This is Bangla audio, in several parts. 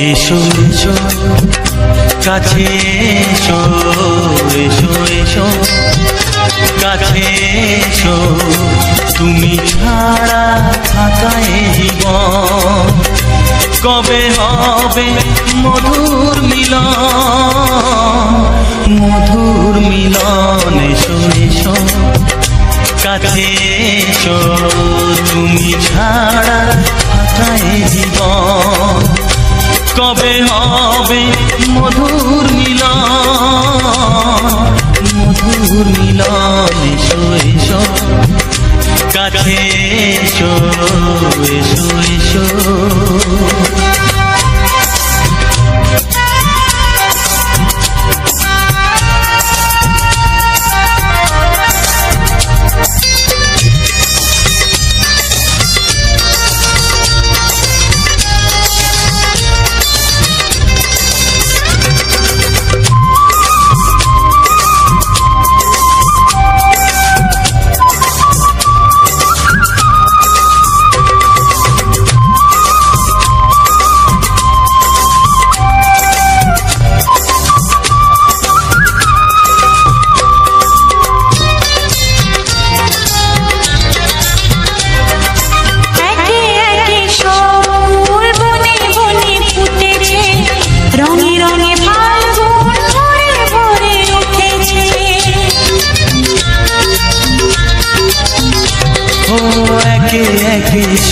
এসো এসো কাছে এসো, এসো এসো কাছে এসো, তুমি ছাড়া থাকা এ জীবন কবে হবে মধুর মিলন, মধুর মিলন। এসো এসো কাছে এসো, তুমি ছাড়া থাকা এ জীবন কবে হবে মধুর মিলন, মধুর মিলন। এসো এসো কাছে এসো, এসো এসো।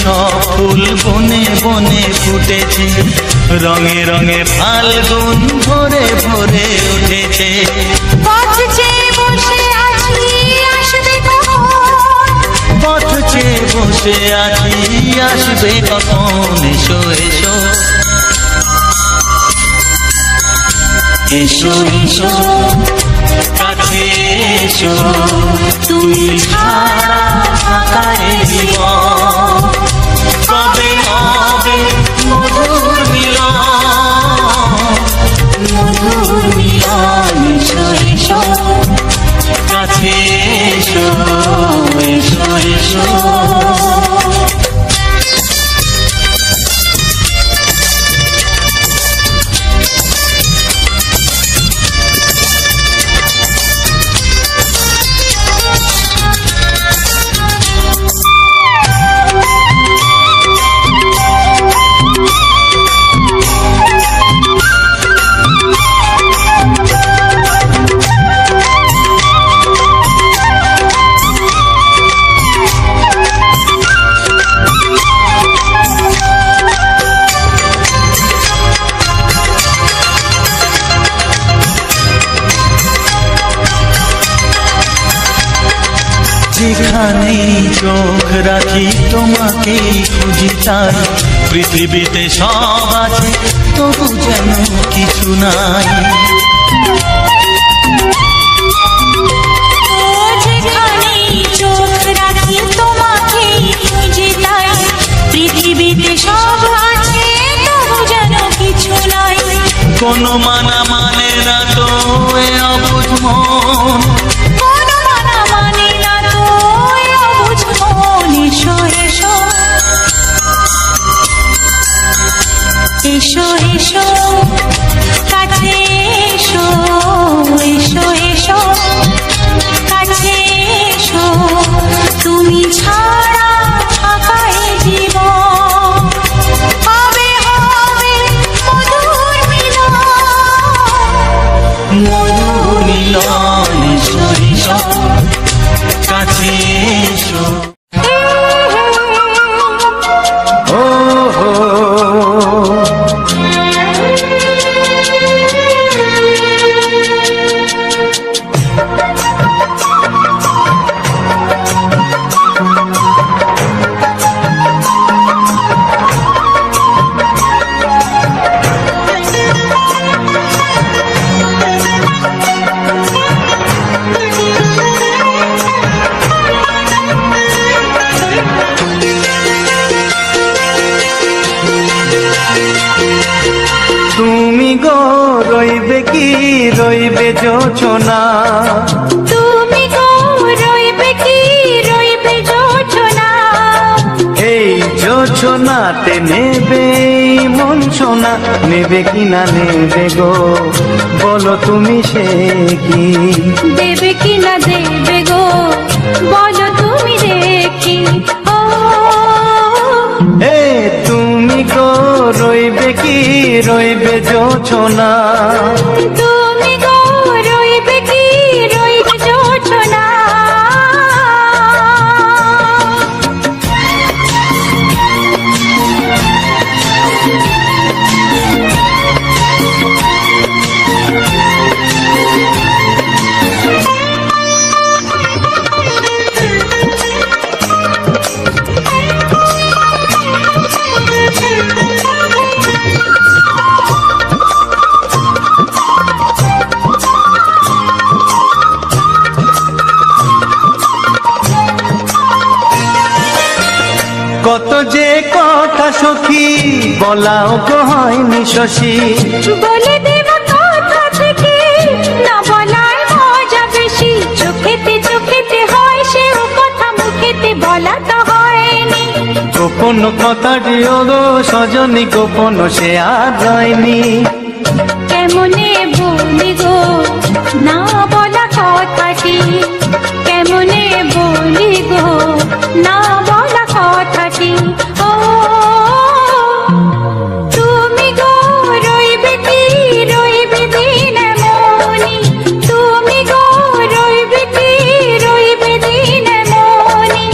সব ফুল বনে বনে ফুটেছে, রঙে রঙে ফাল্গুন ভরে ভরে উঠেছে। পথ চেয়ে বসে আছি আসবে কখন, পথ চেয়ে বসে আছি আসবে কখন। এসো এসো এসো এসো কাছে এসো, তুমি ছাড়া থাকা এ জীবন কবে হবে মধুর মিলন, মধুর মিলন। এসো এসো কাছে এসো, এসো এসো। যেখানেই চোখ রাখি তোমাকেই খুঁজি, তাই পৃথিবীতে সব আছে তবু যেন কিছু নাই। যেখানেই চোখ রাখি তোমাকেই খুঁজি, তাই পৃথিবীতে সব আছে তবু যেন কিছু নাই। কোনো মানা মানে না তো এ অবুঝ মন, কোনো মানা মানে না তো এ অবুঝ মন। এসো এসো এসো এসো কাছে এসো, এসো এসো কাছে এসো, তুমি ছাড়া থাকা এ জীবন কবে হবে মধুর মিলন, রইবে জোছনা, তুমি গো রইবে কি রইবে জোছনা, এই জোছনাতে নেবে মন সোনা, নেবে কি না নেবে গো বলো তুমি সে কি, দেবে কি না দেবে গো বলো তুমি দেখি। ও এ তুমি গো রইবে কি রইবে জোছনা, তুমি গো রইবে কি রইবে জোছনা। কত যে কথা সখী বলাও গো হয়নি শশী, বলে দেব কথা থেকে না বলার মজা বেশি, চোখেতে চোখেতে হয় সেও কথা মুখেতে বলা তো হয়নি, গোপন কথাটি গো সজনী গোপন সে আর হয়নি, কেমনে বলি গো না বলা কথাটি, কেমনে বলি গো না বলা কথাটি। ও তুমি গো রইবে কি রইবে দিন মনি, তুমি গো রইবে কি রইবে দিন মনি,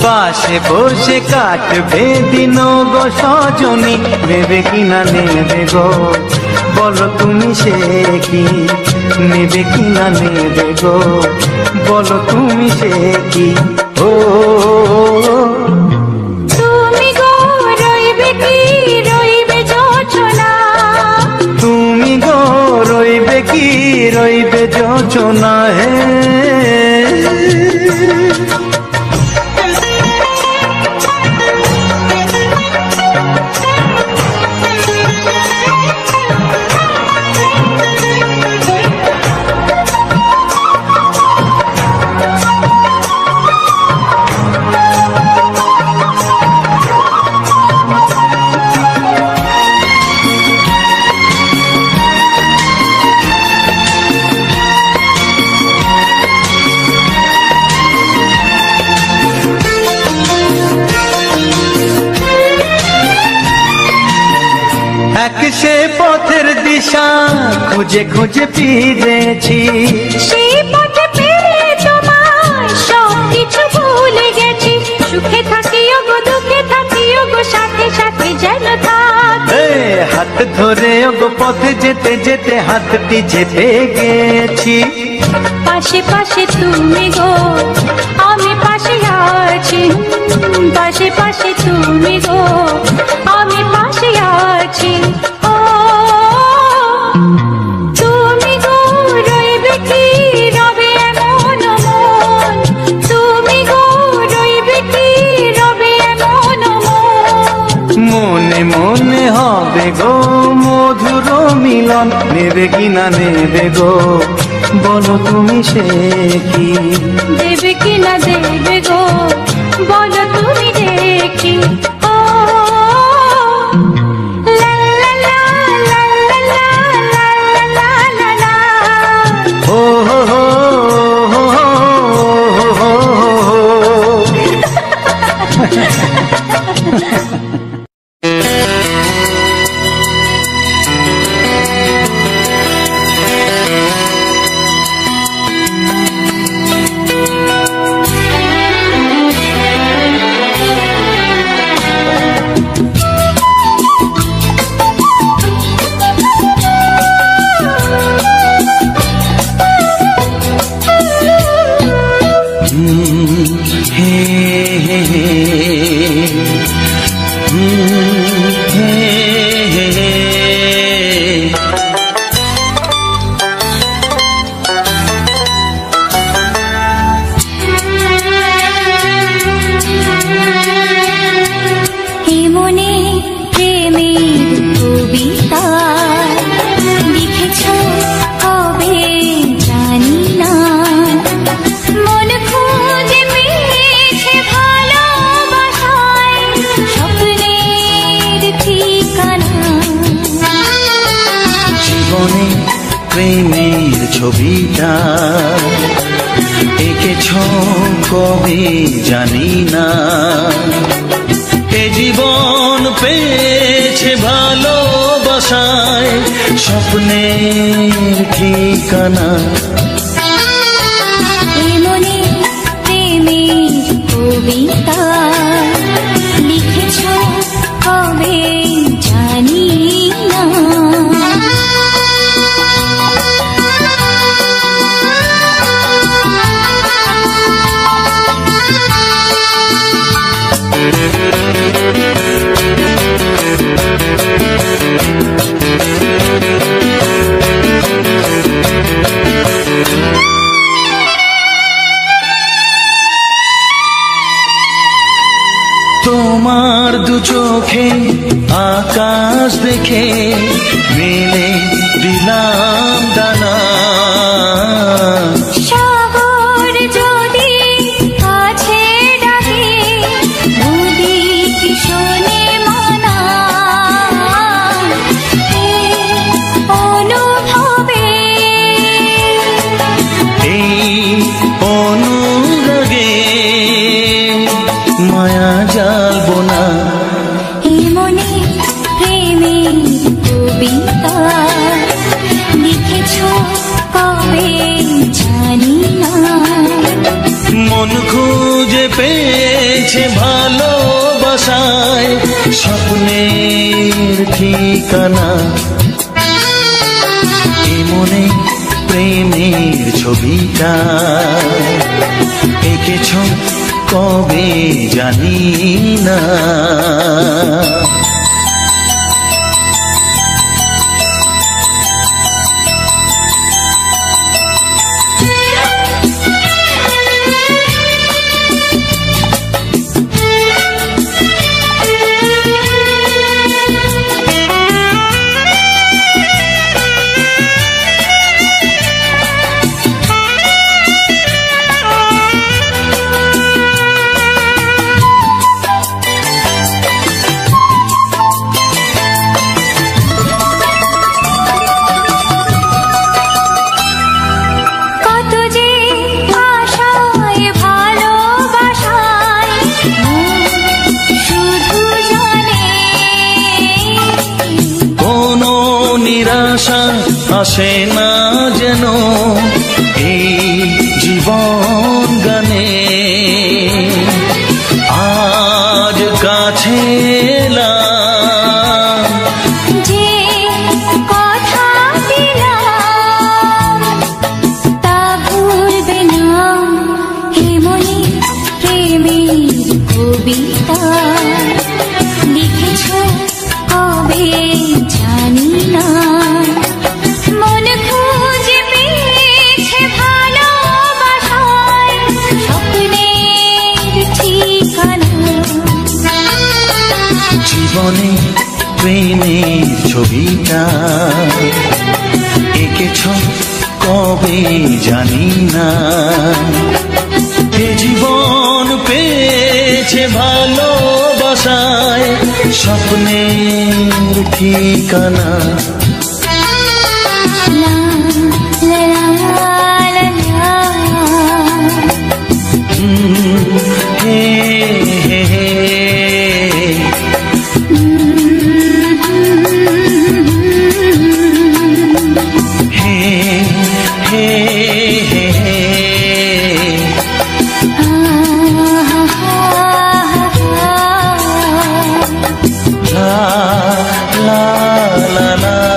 পাশে বসে কাটবে দিন গো সজনী, নেবে কি না নেবে গো বলো তুমি সে কি, নেবে কি না নেবে গো বলো তুমি সে কি। ও তুমি গো রইবে কি রইবে জোছনা, তুমি গো রইবে কি রইবে জোছনা, হে এক সে পথের দিশা খুঁজে খুঁজে ফিরেছি, সেই পথে পেয়ে তোমায় সব কিছু ভুলে গেছি, সুখে থাকিও গো দুঃখে থাকিও গো সাথে সাথে যেন থাক, এ হাত ধরে গো পথে যেতে যেতে হাতটি যেতে গেছি, পাশে পাশে তুমি গো আমি পাশে আছি, পাশে পাশে তুমি গো আমি পাশে আছি। ও তুমি গো রইবে কি রবে এমন মন, তুমি গো রইবে কি রবে এমন মন, মনে মনে হবে গো মধুর মিলন, নেবে কি না নেবে গো বলো তুমি সে কি, দেবে কি না দেবে গো বলো তুমি দেখি। ও লা লা লা লা লা লা লা লা লা লা, ও হো হো হো হো হো হো। ছবিটা এঁকেছ কবে জানি না। এ জীবন পেয়েছে ভালোবাসায় স্বপ্নের ঠিকানা। এমনি প্রেমের কবিতা লিখেছ কবে জানি না। তোমার দু চোখে আকাশ দেখে মেলে দিলাম দানা। সাগর যদি কাছে ডাকে নদী কি শোনে মানা। এই অনুভবে এই অনুরাগে মায়া জালবো না। এমনি প্রেমের কবিতা লিখেছ কবে জানি না। মন খুঁজে পেয়েছে ভালোবাসায় স্বপ্নের ঠিকানা। এমনে প্রেমের ছবিটা এঁকেছ কবে জানি না। নিরাশা আসে না যেন এই জীবন গানে। আজ কাছে এলাম যে কথা দিলাম তা ভুলবে না। এমনি প্রেমের কবিতা লিখেছ কবে জানি না। মন খুঁজে পেয়েছে ভালোবাসায় স্বপ্নের ঠিকানা। জীবনে প্রেমের ছবিটা এঁকেছ কবে জানি না। এ জীবন পেয়েছে ভালোবাসায় স্বপ্নের ঠিকানা। লা লা লা লা হে হে হে হে হে হে la la la la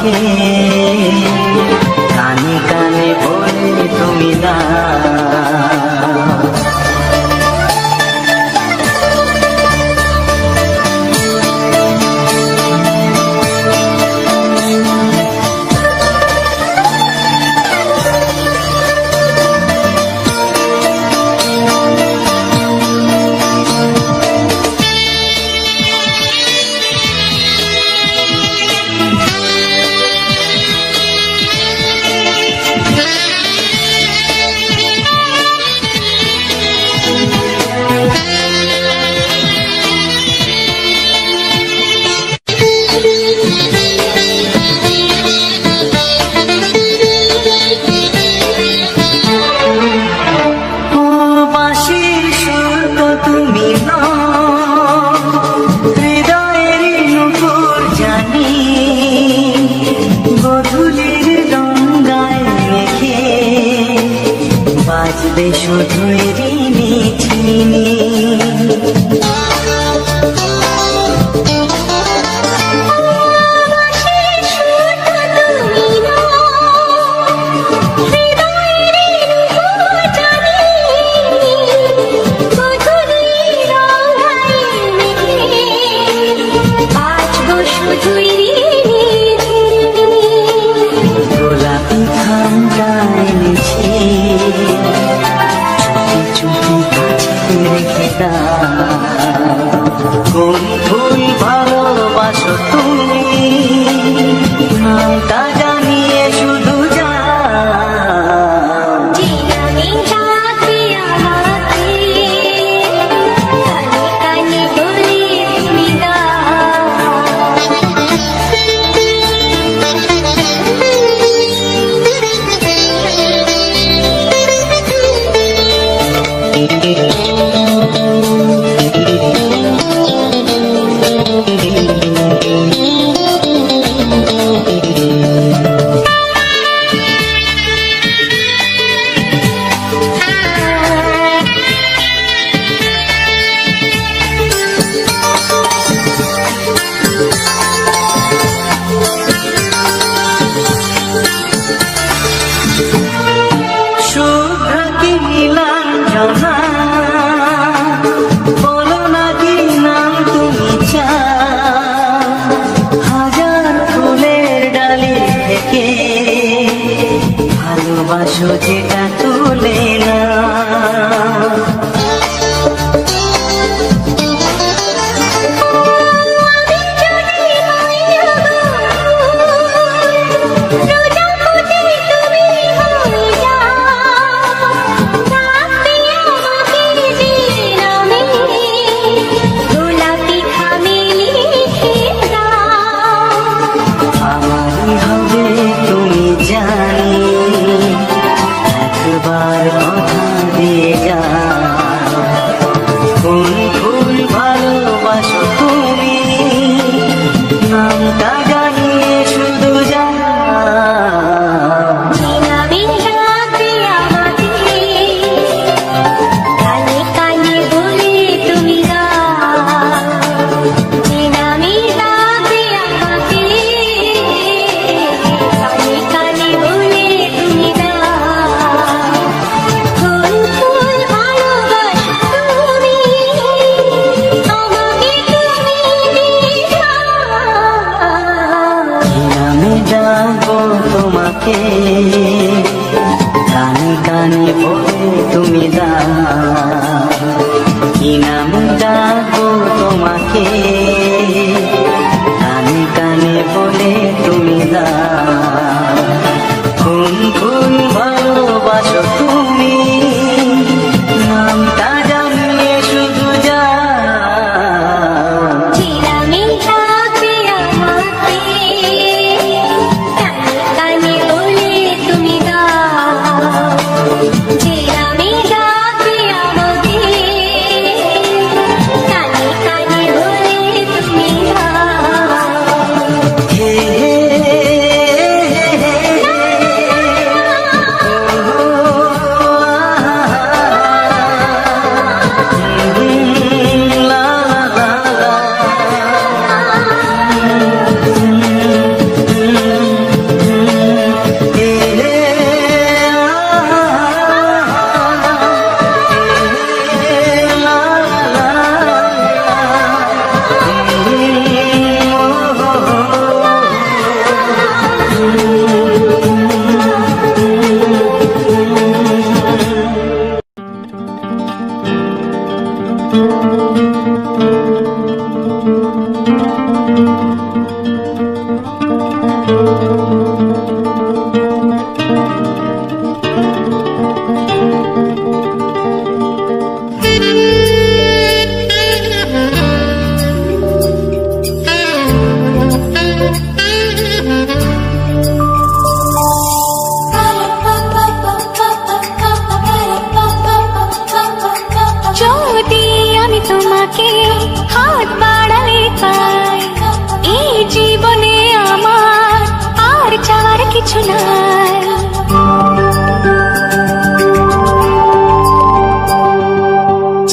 তোমাকে, কানে কানে বলে তুমি দাও। বাজবে শুধুই রিনি ঝিনি, গোলাপি খামটায় নিচে চুপি কাছে রেখে দাও। কোন ফুল ভালোবাসো তুমি, নামটা জানিয়ে শুধু বলো না কি নাম তুমি চাও, হাজার ফুলের ডালি থেকে ভালোবাসো যেটা তুলে না। একবার কথা দিয়ে যাও, কোন ফুল ভালোবাসো তুমি, নামটা জানিয়ে শুধু তোমাকে, কানে কানে বলে তুমি দাও। কি নামে ডাকবো তোমাকে, কানে কানে বলে তুমি দাও। কোন কোন ভালোবাসো তুমি, নামটা জানিয়ে শুধু তুমি দাও।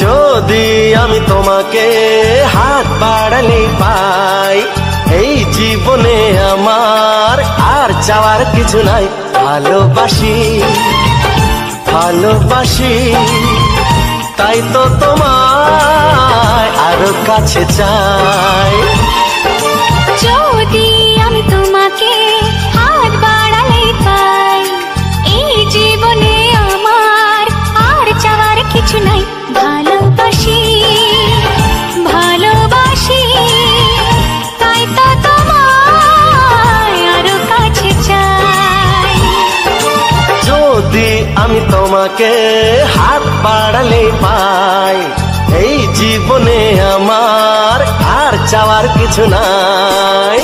যদি আমি তোমাকে হাত বাড়ালে পাই, এই জীবনে আমার আর চাওয়ার কিছু নাই। ভালোবাসি ভালোবাসি তাই তো তোমায় আরো কাছে চাই। যদি আমি তোমাকে হাত বাড়ালে পাই, এই জীবনে আমার আর চাওয়ার কিছু নাই। ভালোবাসি ভালোবাসি তাই তো তোমায় আরো কাছে চাই। যদি আমি তোমাকে হাত বাড়ালে পাই, এই জীবনে আমার আর চাওয়ার কিছু নাই।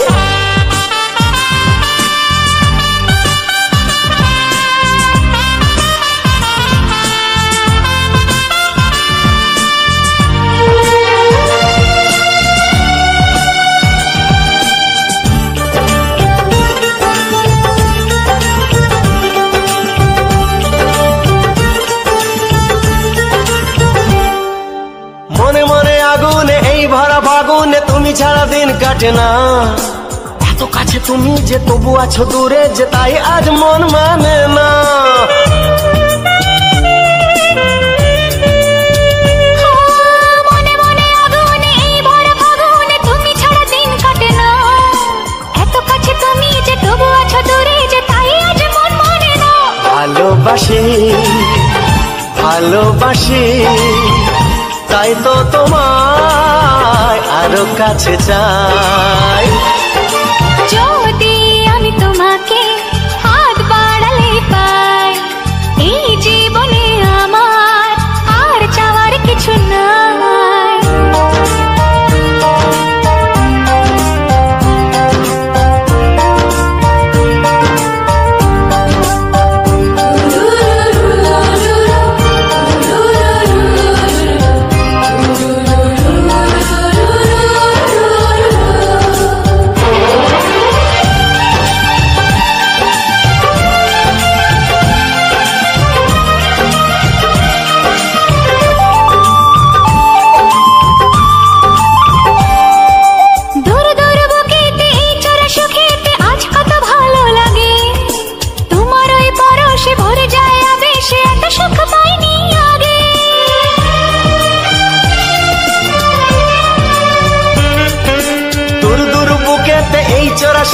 মনে মনে আগুনে এই ভরা ফাগুনে তুমি ছাড়া দিন কাটে না। এত কাছে তুমি যে তবু আছো দূরে, যে তাই আজ মন মানে না। মনে মনে আগুনে এই ভরা ফাগুনে তুমি ছাড়া দিন কাটে না। এত কাছে তুমি যে তবু আছো দূরে, যে তাই আজ মন মানে না। ভালোবাসি ভালোবাসি তাই তো তোমায় আরো কাছে চাই। যদি আমি তোমাকে হাত বাড়ালে পাই, এই জীবনে আমার আর চাওয়ার কিছু নাই।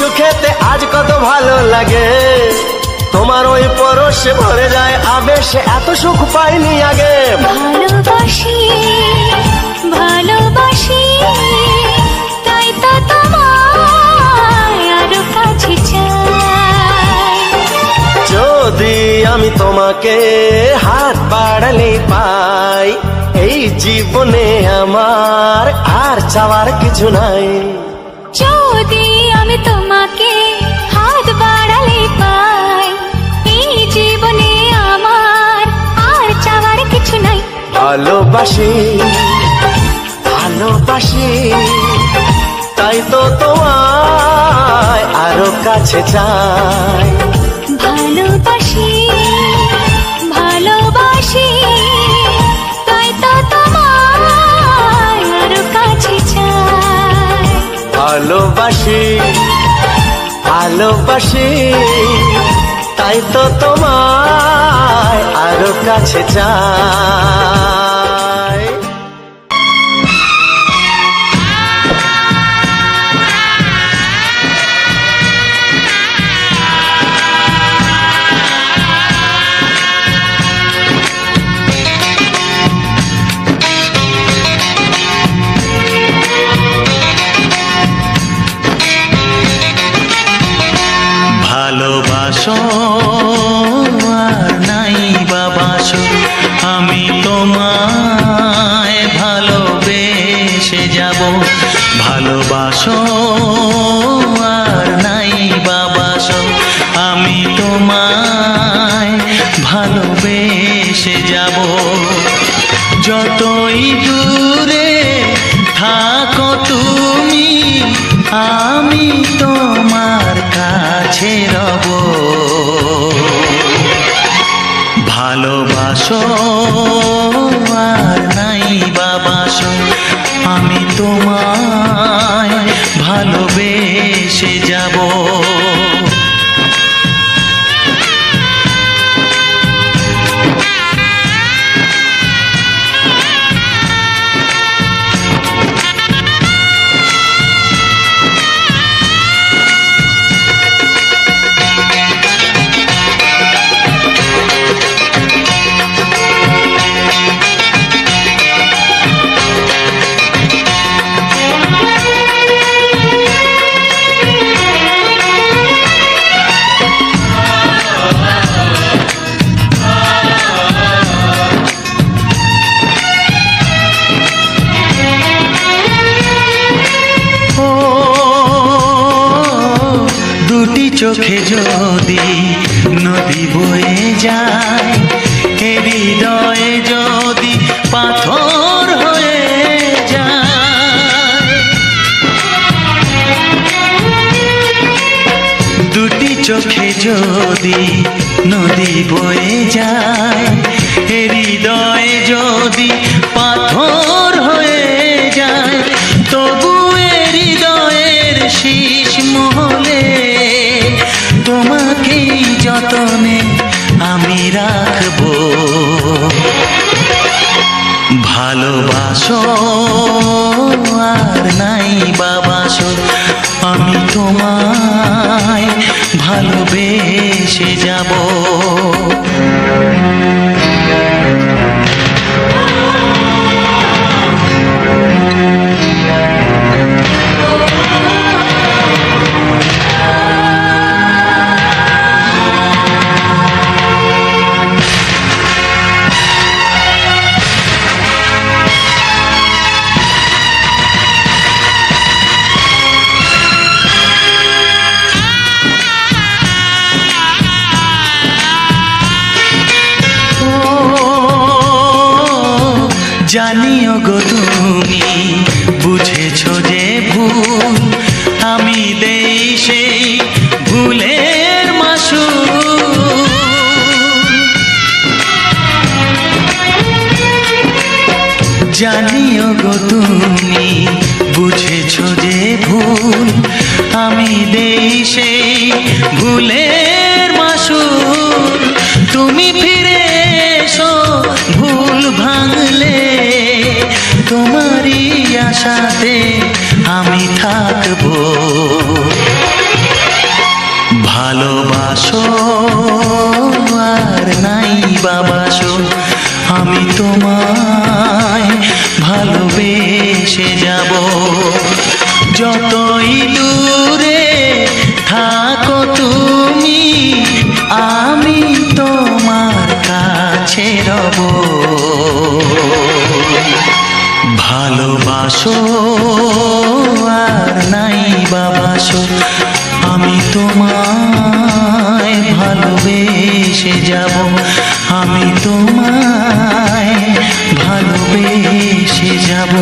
সুখেতে আজ কত ভালো লাগে, তোমার ওই পরশে ভরে যায় আবেশে, এত সুখ পাইনি আগে। ভালোবাসি ভালোবাসি তাই তো তোমায় আরো কাছে চাই। যদি আমি তোমাকে হাত বাড়ালে পাই, এই জীবনে আমার আর চাওয়ার কিছু নাই। যদি আমি তোমাকে হাত বাড়ালে পাই, এই জীবনে আমার আর চাওয়ার কিছু নাই। ভালোবাসি ভালোবাসি তাই তো তোমায় আরো কাছে চাই। ভালোবাসি ভালোবাসি তাই তো তোমায় আরো কাছে চাই। ভালোবাসি ভালোবাসি তাই তো তোমায় আরো কাছে চাই। ভালোবাসো আর নাই বাবাসো, আমি তোমায় ভালোবেসে যাব। ভালোবাসো আর নাই বাবাসো, আমি তোমায় ভালোবেসে যাব। যতই দূরে থাকো তুমি, আমি তোমার কাছে রব। ভালোবাসো আর নাই বাবাসো, আমি তোমায় ভালোবেসে যাব। চোখে যদি নদী বয়ে যায়, হৃদয়ে যদি পাথর হয়ে যায়, দুটি চোখে যদি নদী বয়ে যায়, হৃদয়ে যদি পাথর হয়ে যায়, তবু হৃদয়ের শীষ মহলে তোমাকে যতনে আমি রাখবো। ভালোবাসো আর নাই বাবাসো, আমি তোমায় ভালোবেসে যাব। জানিও গো তুমি বুঝেছো যে ভুল, আমি দেই সেই ভুলের মাসুল। জানিও গো তুমি বুঝেছো যে ভুল, আমি দেই সেই ভুলের মাসুল। তুমি ফিরে এসো ভুল ভাঙলে, তোমারই আশাতে আমি থাকবো। ভালোবাসো আর নাই বাবাসো, আমি তোমায় ভালোবেসে যাব। যতই দূরে থাকো তুমি, আমি তোমার কাছে রব। ভালোবাসো আর নাই বাবাসো, আমি তোমায় ভালোবেসে যাব। আমি তোমায় ভালোবেসে যাব।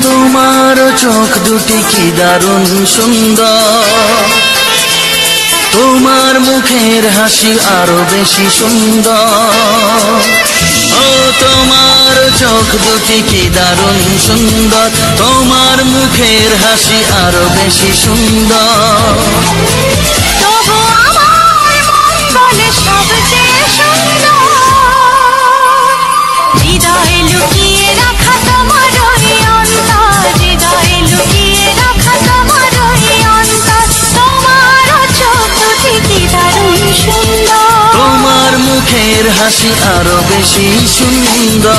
তোমার চোখ দুটি কি দারুণ সুন্দর, তোমার মুখের হাসি আরো বেশি সুন্দর। ও তোমার চোখ দুটি কি দারুণ সুন্দর, তোমার মুখের হাসি আরো বেশি সুন্দর। তবু আমার মন বলে সবচেয়ে সুন্দর মুখের হাসি আরো বেশি সুন্দর।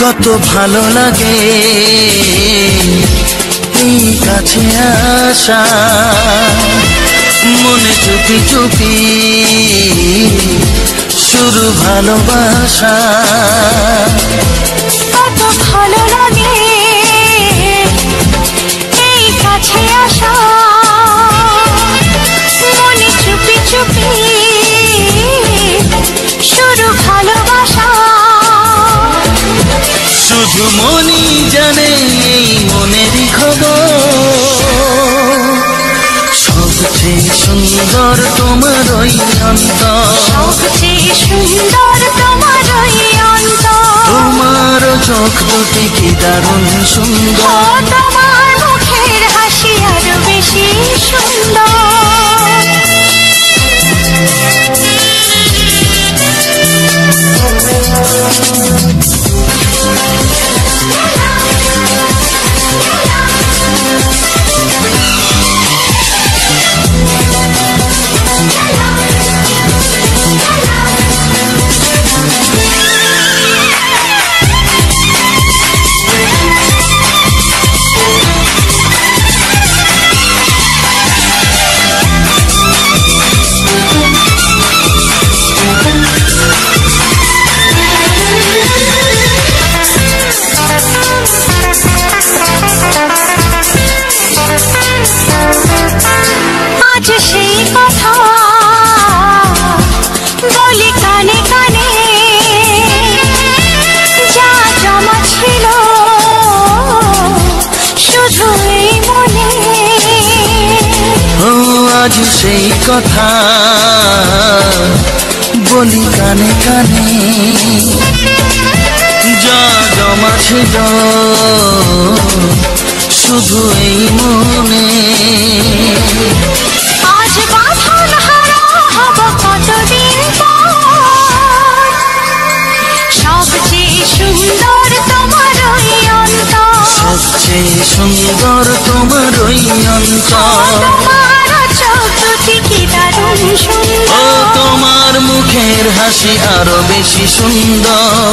কত ভালো লাগে এই কাছে আসা, মনে চুপি চুপি শুরু ভালোবাসা। কত ভালো লাগে এই কাছে আসা, মনে চুপি চুপি শুরু ভালোবাসা। শুধু মনই জানে এই মনেরই খবর, সবচেয়ে সুন্দর তোমার ওই অন্তর, সবচেয়ে সুন্দর তোমার ওই অন্তর। তোমার চোখ দুটি কি দারুণ সুন্দর, তোমার মুখের হাসি আরো বেশি সুন্দর। আজ সেই কথা বলি কানে কানে, যা জমা ছিল শুধু এই মনে। ও আজ সেই কথা বলি কানে কানে, যা জমা ছিল শুধু এই মনে। আজ বাঁধন হারা হব কতদিন পর, সবচেয়ে সুন্দর তোমার ওই অন্তর, সবচেয়ে সুন্দর তোমার ওই অন্তর। তোমার চোখ দুটি কি দারুণ ও সুন্দর। তোমার মুখের হাসি আরো বেশি সুন্দর,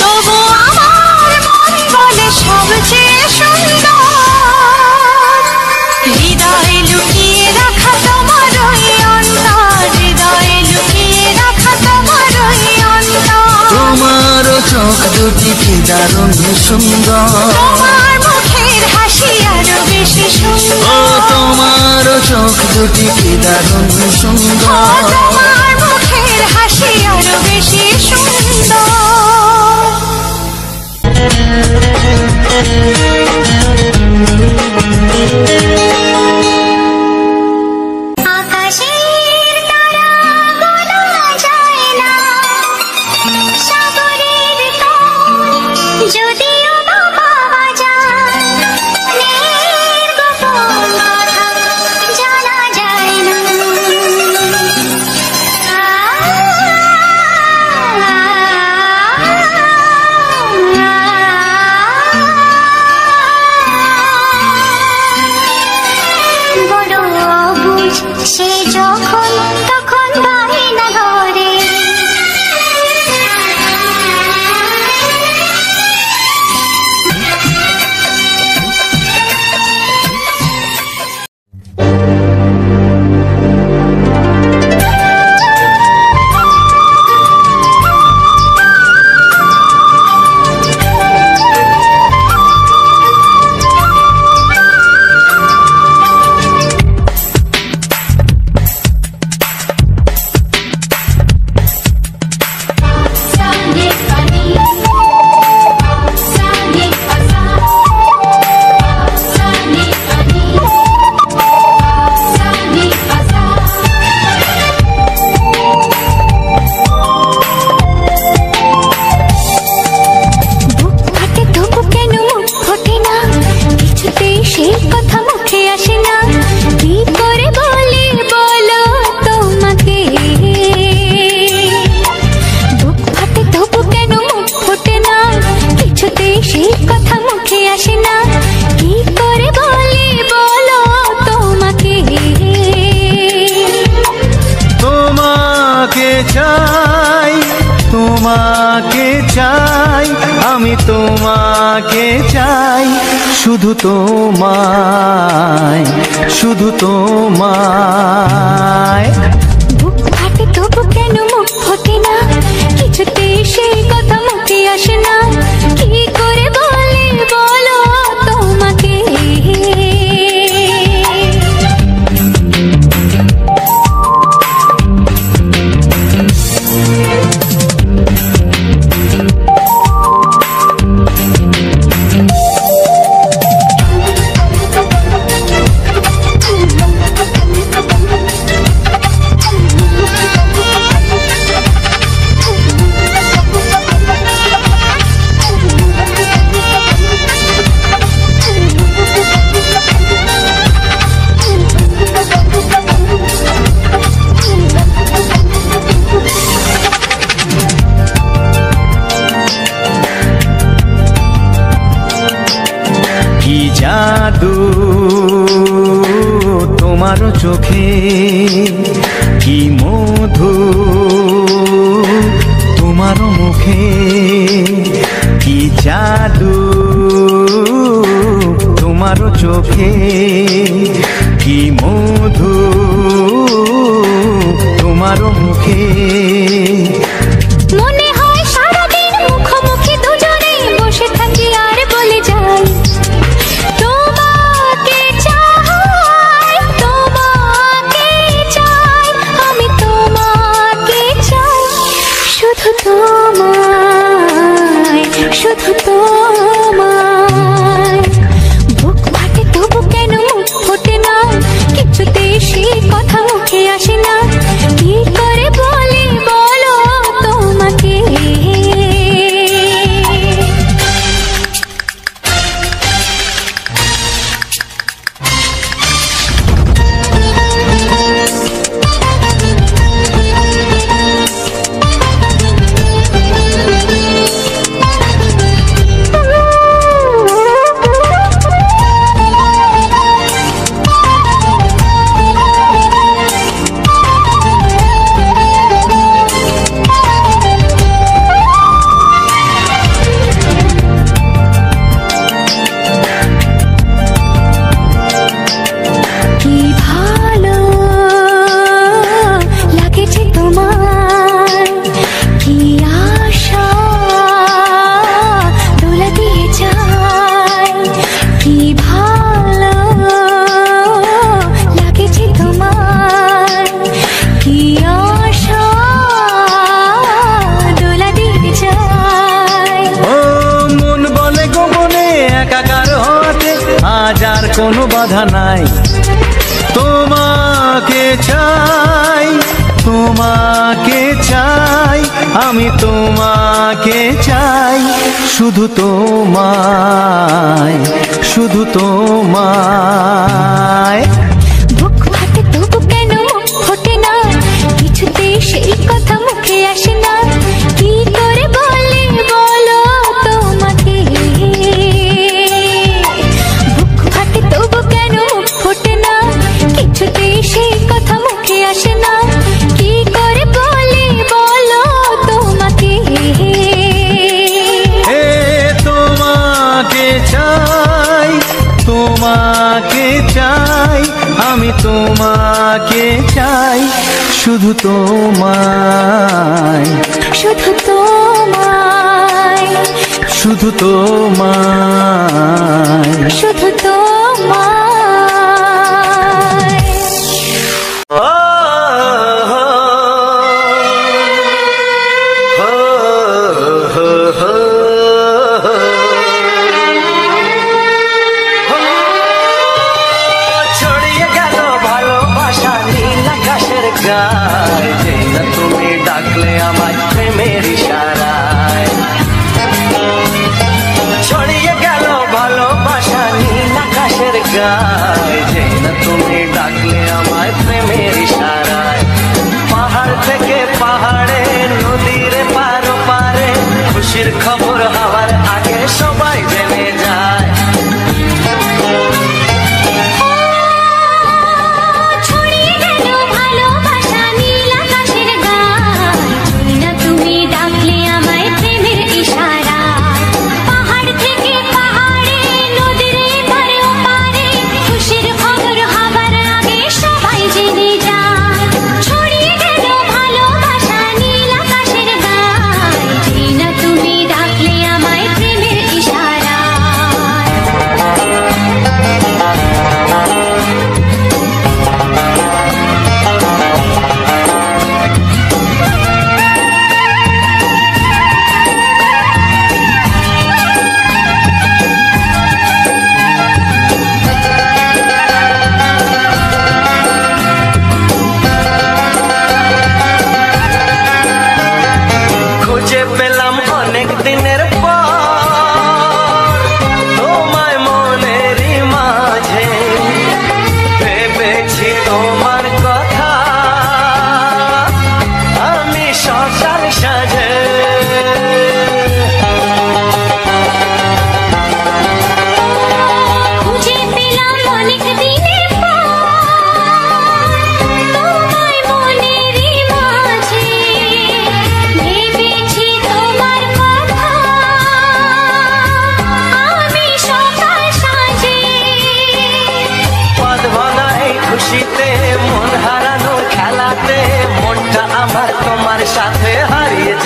তবু আমার মন বলে সবচেয়ে সুন্দর। হৃদয়ে লুকিয়ে রাখা তোমার ওই অন্তর, হৃদয়ে লুকিয়ে রাখা তোমার ওই অন্তর। তোমার চোখ দুটি কি দারুণ সুন্দর, তোমার মুখের হাসি আরো বেশি ও সুন্দর। তোমার চোখ দুটি কি দারুণ সুন্দর। তোমার মুখের হাসি আরো বেশি সুন্দর। আকাশের তারা গোনা যায় না, সাগরের তল যদিও বা পাওয়া যায়, মনের গোপন কথা জানা যায় না। চাই, তোমাকে চাই, আমি তোমাকে চাই, শুধু তোমায়, শুধু তোমায়। বুক ফাটে তবু কেন মুখ ফোটে না, কিছুতে সেই কথা মুখে আসে না, কি করে বলে বলো তোমাকে। জাদু তোমার চোখে, কি মধু তোমার মুখে, কি জাদু তোমার চোখে, কি মধু তোমার মুখে। মনে হয় সারাদিন মুখোমুখি দুজনে বসে থাকি আর বলে যাই, তোমাকে চাই, তোমাকে চাই, আমি তোমাকে চাই, শুধু তোমায়, শুধু তোমায়। বুক ফাটে তবু কেন মুখ ফোটে না, কিছুতে সেই কথা মুখে আসে না, কি করে বলে বলো তোমাকে। কি ভালো লাগেছে তোমার, কি আশা দোলা দিয়ে যায়, কি ভালো লাগেছে তোমার, কি আশা দোলা দিয়ে যায়। ও মন বলে গোপনে একাকার হতে আজ আর কোনো বাধা নাই, তোমাকে চাই, তোমাকে চাই, আমি তোমাকে চাই, শুধু তোমায়, শুধু তোমায়। বুক ফাটে তবু কেন মুখ ফোটে না, কিছুতে সেই কথা মুখে আসে না, কি করে বলে বলো তোমাকে। বুক ফাটে তবু কেন মুখ ফোটে না, কিছুতে সেই কথা মুখে আসে না, কি করে বলে বলো তোমাকে। এ তোমাকে চাই, তোমাকে চাই, আমি তোমাকে চাই, শুধু তোমায়, শুধু তোমায়, শুধু তোমায়। শুধু তোমায়। ছড়িয়ে গেল ভালোবাসা নীল আকাশের গায়ে, যে না তুমি ডাকলে আমার প্রেমের ইশারায়। ছড়িয়ে গেল ভালোবাসা নীল আকাশের গায়ে, যে না তুমি ডাকলে আমার প্রেমের ইশারায়। পাহাড় থেকে পাহাড়ে, নদীর পারো পারে, খুশির খবর হওয়ার আগে সবাই জেনে যায়। ছড়িয়ে গেল ভালোবাসা নীল আকাশের গায়ে,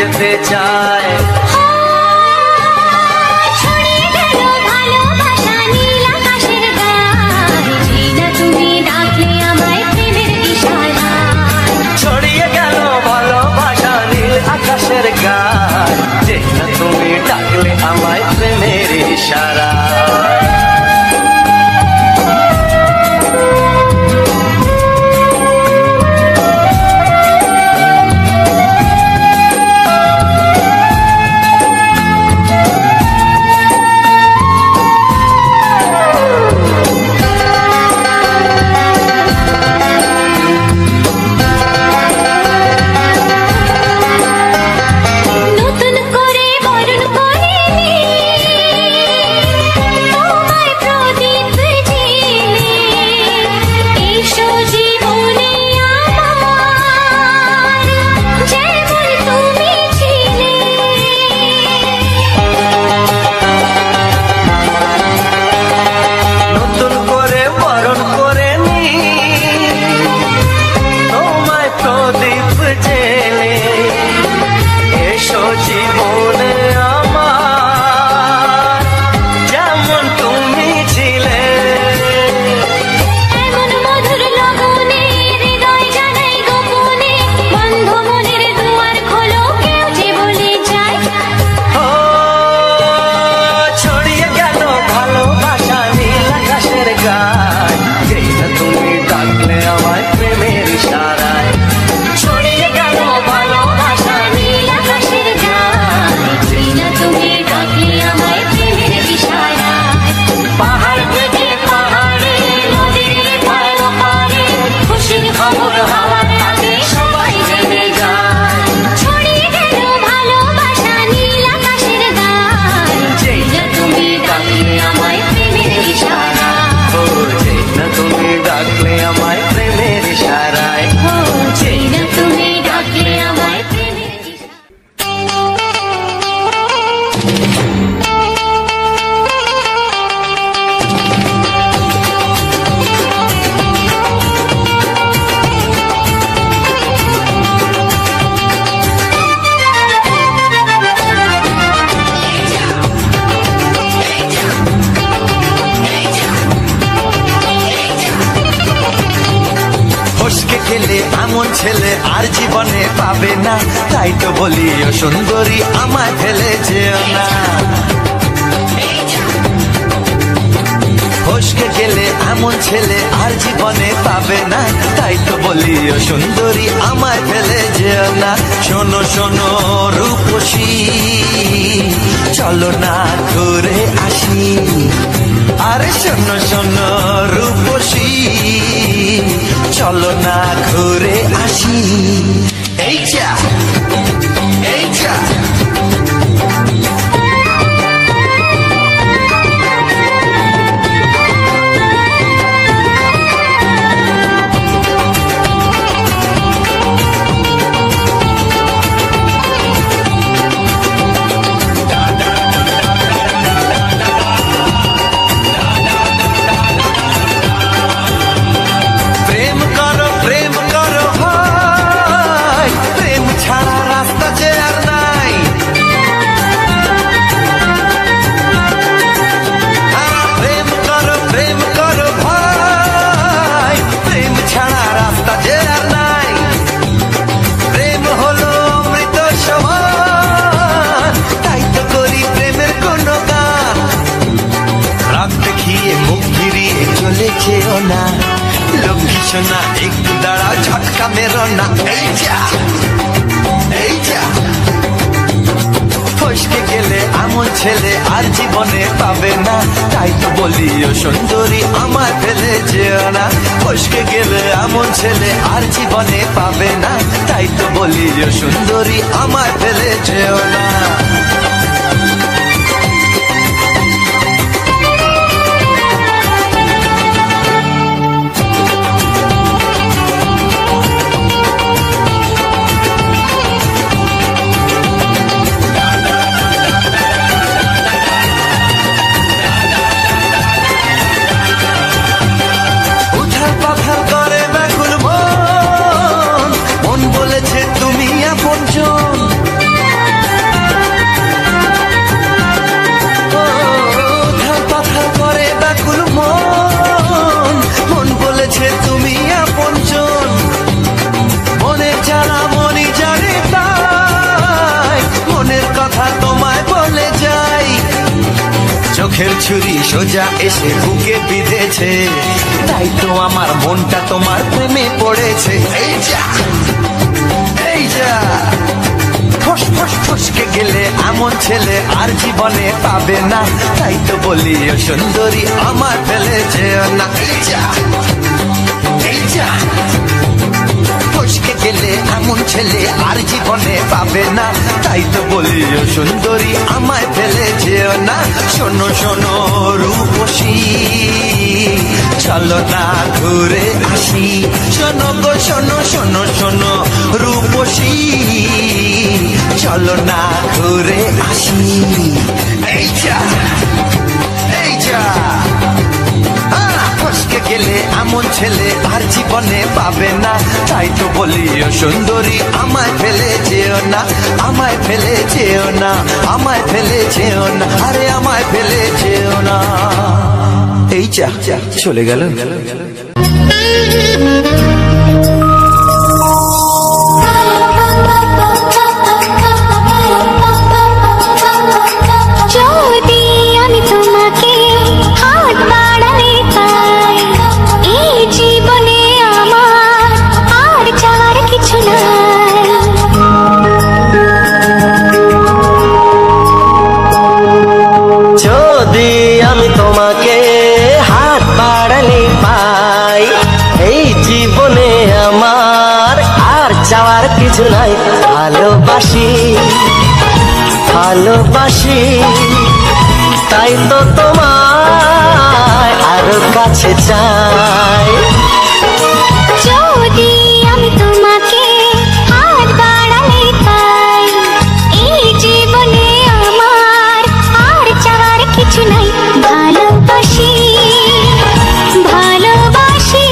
যেতে চায়। ছড়িয়ে গেল ভালোবাসা নীল আকাশের গায়ে, জিনা তুমি ডাকলে আমায় প্রেমের ইশারায়। ছড়িয়ে গেল ভালোবাসা নীল আকাশের গায়, যে না তুমি ডাকলে আমায় প্রেমের ইশারায়। নতুন করে বরণ করে নি তোমায় প্রদীপ জেলে, এসো জীবনে আমার যেমন তুমি ছিলে। নতুন করে বরণ করে নি তোমায় প্রদীপ জেলে, এসো জীবনে আমার যেমন তুমি ছিলে। এমন মধুর লগনে হৃদয় জানাই গোপনে, বন্ধ মনের দুয়ার খোলো কেউ যে বলে যায়। ও ছড়িয়ে গেল ভালোবাসা নীল আকাশের গায়, যেই না তুমি ডাকলে আমায় প্রেমের ইশারায়। ছড়িয়ে গেল ভালোবাসা নীল আকাশের গায়, জিনা তুমি ডাকলে আমায় প্রেমের ইশারায়। পাহাড় থেকে পাহাড়ে নদীর পার পারে খুশির খবর হাওয়ার আগে সবাই জেনে যায়। ছড়িয়ে গেল ভালোবাসা নীল আকাশের গায়ে, জিনা তুমি ডাকলে আমায় প্রেমের ইশারায়। ও যেই না তুমি ডাকলে আমায় প্রেমের ইশারায়। ও জিনা তুমি ডাকলে আমায় প্রেমের ইশারায়। ফসকে গেলে এমন ছেলে আর জীবনে পাবে না, তাই তো বলি ও সুন্দরী আমায় ফেলে যেও না। ফসকে গেলে এমন ছেলে আর জীবনে পাবে না, তাই তো বলি ও সুন্দরী আমায় ফেলে যেও না। শোনো শোনো রূপসী, চলো না ঘুরে আসি। আরে শোনো শোনো রূপসী, চলো না ঘুরে আসি। এই যা এই যা প্রেম করো ভাই, প্রেম ছাড়া রাস্তা যে আর নাই। প্রেম করো ভাই, প্রেম ছাড়া রাস্তা যে আর নাই। প্রেম হলো অমৃত সমান, তাই তো করি প্রেমের কোনো গান। রাত দেখিয়ে মুখ ফিরিয়ে চলে যেও না, লক্ষ্মী সোনা একটু দাঁড়াও, ঝটকা মেরো না। এই যা এই যা ফসকে গেলে এমন ছেলে আর জীবনে পাবে না, তাই তো বলি ও সুন্দরী আমায় ফেলে যেও না। ফসকে গেলে এমন ছেলে আর জীবনে পাবে না, তাই তো বলি ও সুন্দরী আমায় ফেলে যেও না। আপনজন দুঃখের ছুরি সোজা এসে বুকে বিঁধেছে, তাই তো আমার মনটা তোমার প্রেমে পড়েছে। এই যা এই যা, ফস ফস ফসকে গেলে এমন ছেলে আর জীবনে পাবে না, তাই তো বলি ও সুন্দরী আমার ফেলে যেও না। এই যা এই যা, ফসকে গেলে এমন ছেলে আর জীবনে পাবে না, তাই তো বলি ও সুন্দরী আমায় ফেলে যেও না। শোনো শোনো রূপসী, চলো না ঘুরে আসি। শোনো গো শোনো শোনো শোনো রূপসী, চলো না ঘুরে আসি। এই যা এই যা, ফসকে গেলে এমন ছেলে আর জীবনে পাবে না, তাই তো বলি ও সুন্দরী আমায় ফেলে যেও না, আমায় ফেলে যেও না, আমায় ফেলে যেও না, আরে আমায় ফেলে যেও না। এই যা চলে গেল। যদি আমি তোমাকে হাত বাড়ালে পাই, এই জীবনে আমার আর চাওয়ার কিছু নাই। যদি আমি তোমাকে হাত বাড়ালে পাই, এই জীবনে আমার আর চাওয়ার কিছু নাই। ভালোবাসি ভালোবাসি, তাই তো তোমায় আরো কাছে চাই। যদি আমি তোমাকে হাত বাড়ালে পাই, এই জীবনে আমার আর চাওয়ার কিছু নাই। ভালোবাসি ভালোবাসি,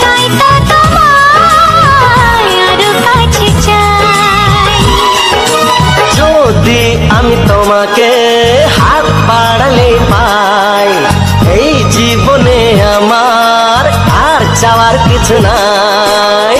তাই তো তোমায় আরো কাছে চাই। যদি আমি তোমাকে হাত বাড়ালে পাই, এই জীবনে আমার আর চাওয়ার কিছু নাই।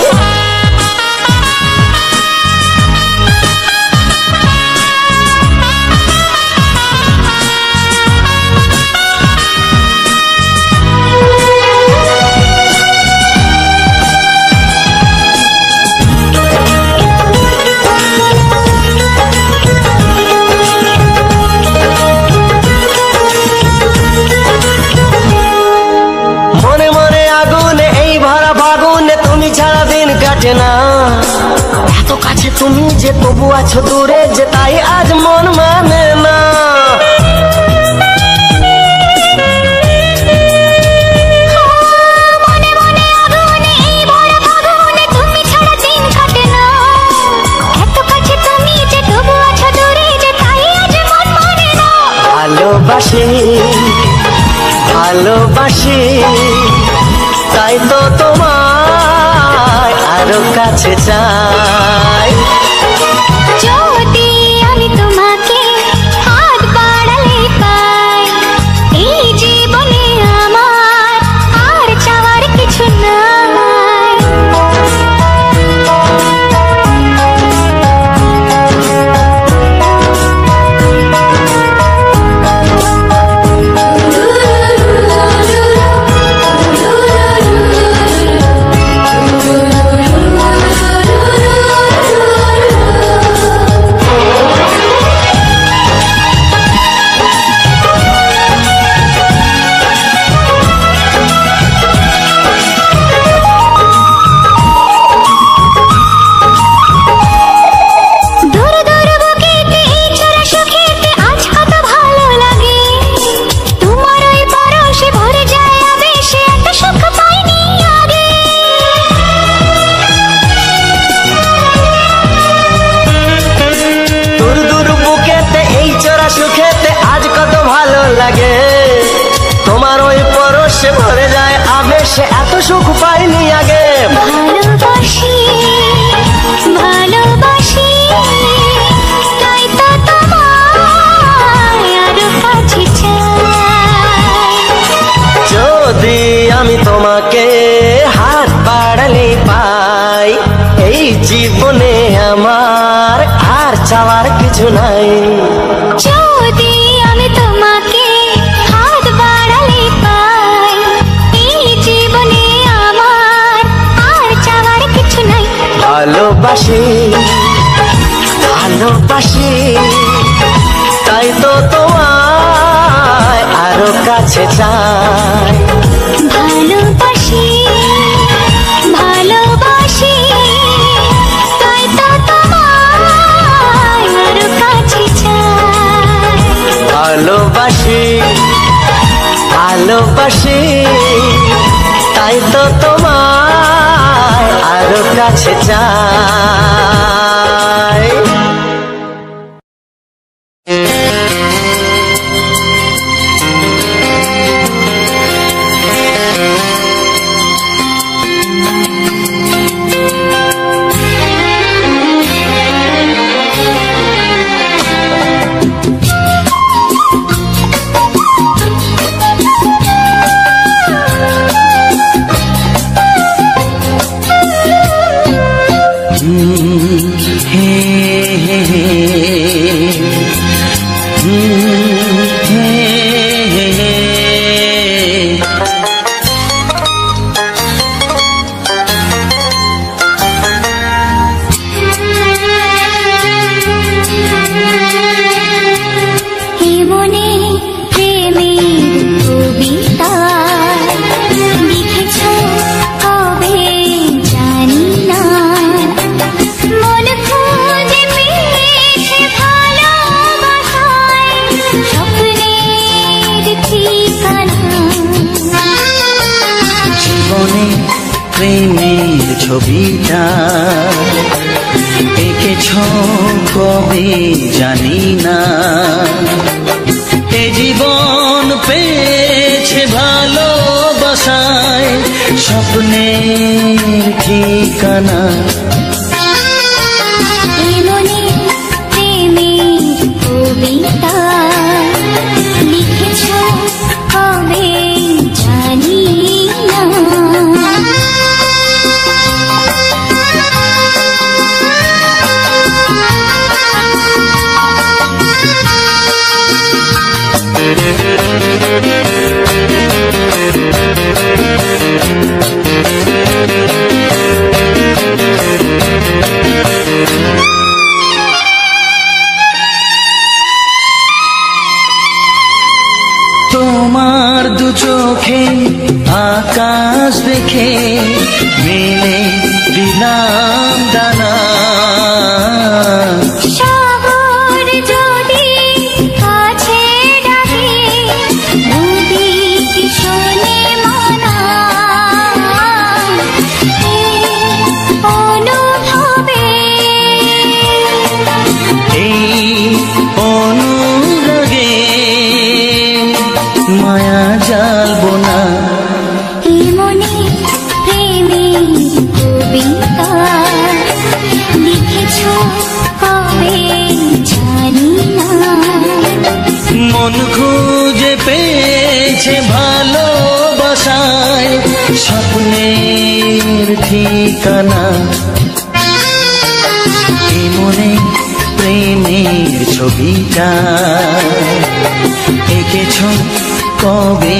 মনে মনে আগুনে এই ভরা ফাগুনে তুমি ছাড়া দিন কাটে না, এত কাছে তুমি যে তবু আছো দূরে যে, তাই আজ মন মানে না। মনে মনে আগুনে এই ভরা ফাগুনে তুমি ছাড়া দিন কাটে না, এত কাছে তুমি যে তবু আছো দূরে যে, তাই আজ মন মানে না। ভালোবাসি ভালোবাসি, তাই তো তোমায় আরো কাছে চাই। যদি আমি তোমাকে হাত বাড়ালে পাই, এই জীবনে আমার আর চাওয়ার কিছু নাই। সে এত সুখ পাইনি আগে। ভালোবাসি ভালোবাসি, তাই তো তোমায় আরো কাছে চাই। যদি আমি তোমাকে হাত বাড়ালে পাই, এই জীবনে আমার আর চাওয়ার কিছু নাই। যদি আমি তোমাকে ভালোবাসি ভালোবাসি তাই তো তোমায় আরো কাছে চাই ভালোবাসি ভালোবাসি তাই তো তোমায় আরো কাছে চাই ভালোবাসি ভালোবাসি তাই তো তোমায় আরো কাছে চাই ছবিটা এঁকেছ কবে জানি না এ জীবন পেয়েছে ভালোবাসায় স্বপ্নের ঠিকানা মনে প্রেমের কবিতা লিখেছ কবে জানি না তোমার দু চোখে আকাশ দেখে মেলে দিলাম দানা সাগর যদি কাছে ডাকে নদী কি শোনে মানা অনুভবে এই অনুরাগে মায়া জ্বালবো না এ মনে প্রেমের কবিতা লিখেছ কবে জানি না মন খুঁজে পেয়েছে ভালোবাসায় স্বপ্নের ঠিকানা এ মনে প্রেমের ছবিটা এঁকেছ কবে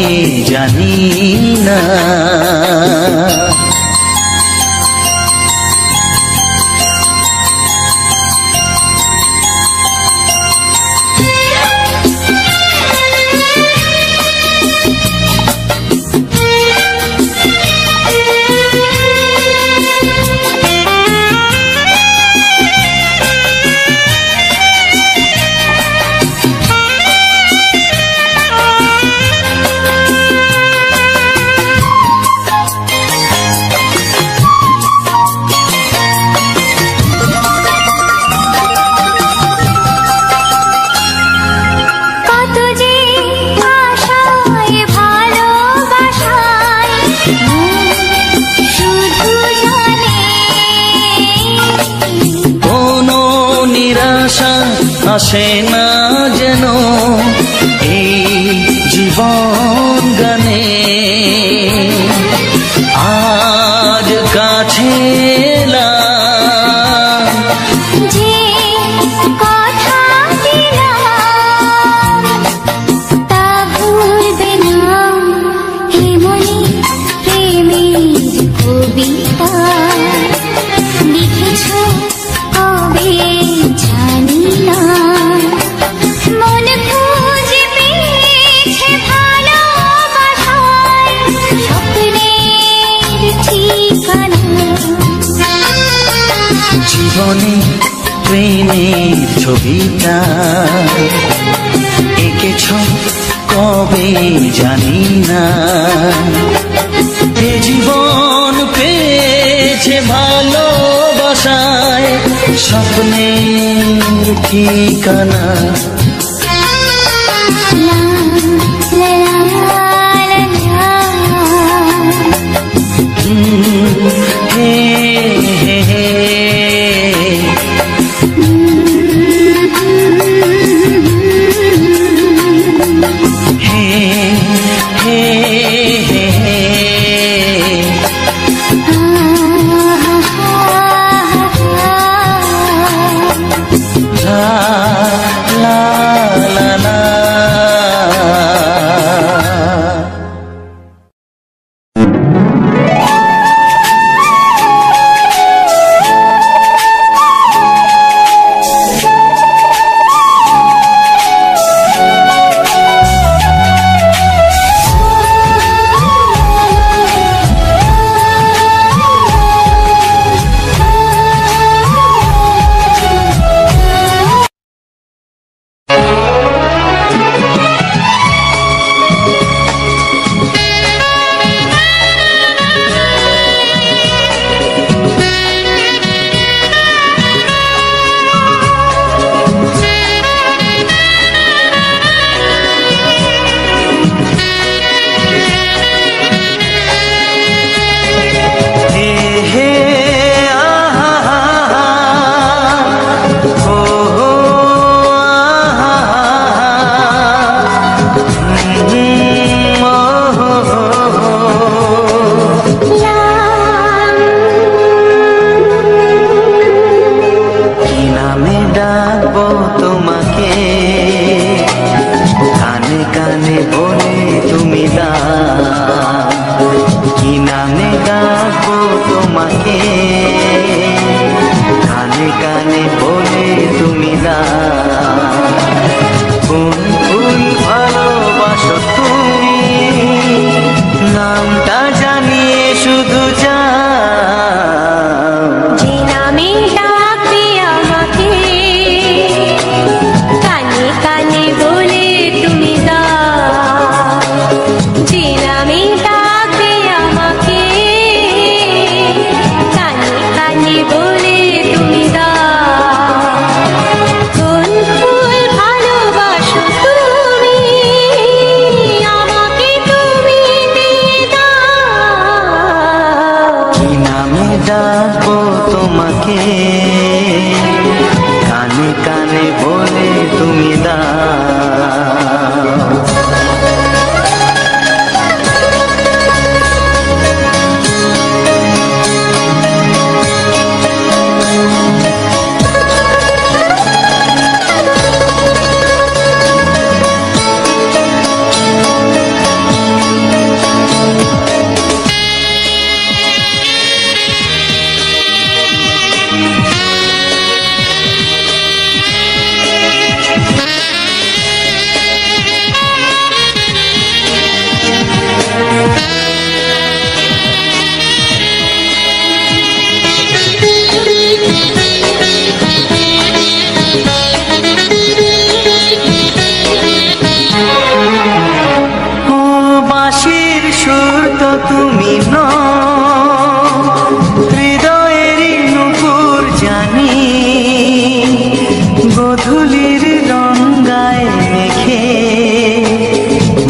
জানি না কত যে আশায় ভালোবাসায় শুধু জানে কোনো নিরাশা আসে না যেন এই জীবন গানে আজ কাছে এলাম যে কথা দিলাম তা ভুলবে না হে মনে প্রেমের কবিতা লিখেছ জীবনে প্রেমের ছবিটা এঁকেছ কবে জানি না। এ জীবন পেয়েছে ভালোবাসায় স্বপ্নের ঠিকানা।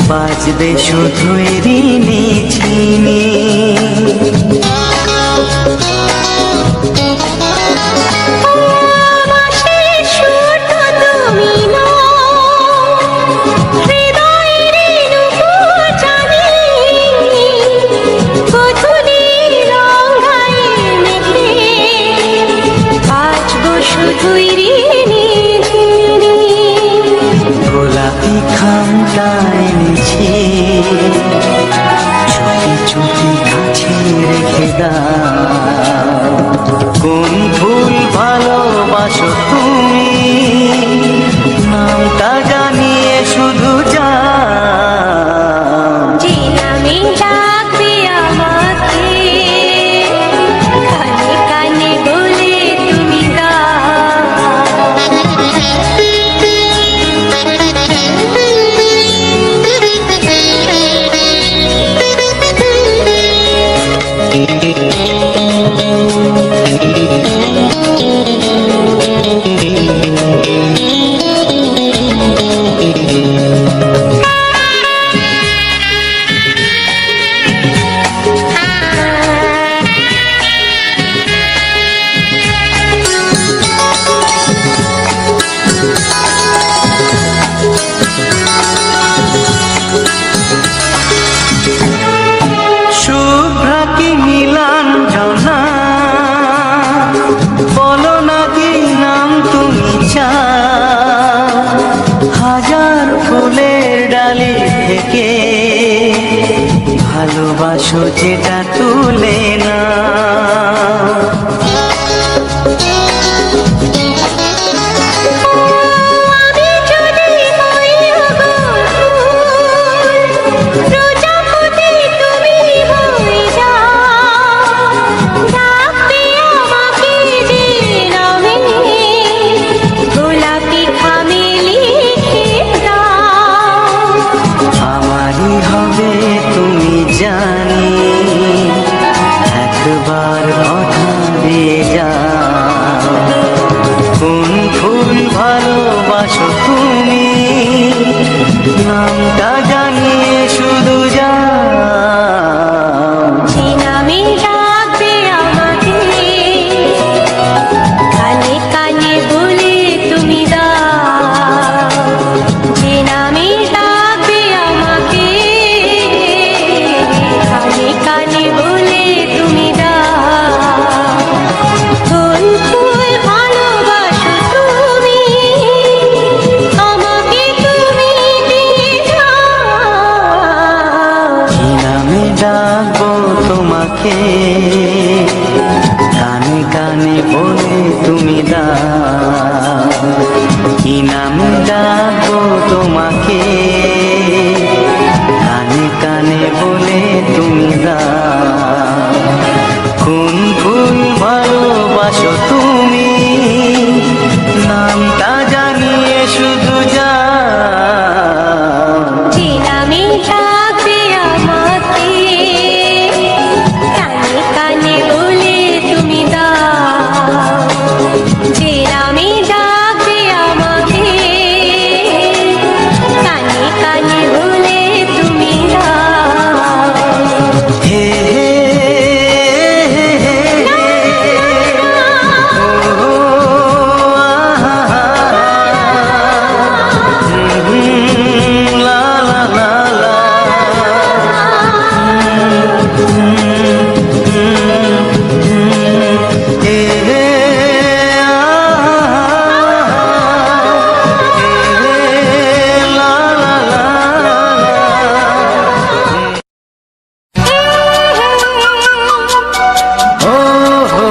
বাজবে শুধুই ঋণী ছিনি। গোলাপি খামটা এনেছি, চুপি চুপি কাছে রেখে দাও। কোন ফুল ভালোবাসো তুমি, নামটা জানিয়ে শুধু যাও। যে নামে ডাকবে আমাকে, কানে কানে বলে তুমি নাকি নাম তুমি চাও, হাজার ফুলের ডালি থেকে ভালোবাসো যেটা তুলে না। নামটা জানিয়ে শুধু যাও, যে নামে ডাকবে আমাকে কানে কানে বলে তুমি দাও, যে নামে ডাকবে আমাকে কানে কানে বলে তুমি দাও। কোন ফুল ভালোবাসো তুমি আমাকে তুমি দিয়ে যাও। কি নামে ডাকবো তোমাকে কানে কানে বলে তুমি দাও, কি নামে ডাকবো তোমাকে কানে কানে বলে তুমি দাও। কোন ফুল ভালোবাসো তুমি নামটা জানিয়ে শুধু যাও, যে নামে ডাকবে আমাকে কানে কানে বলে তুমি দাও, যে নামে ডাকবে আমাকে কানে কানে বলে তুমি দাও। হে হে হে হে ও আহা লা লা লা লা হে হে লা লা লা ও হো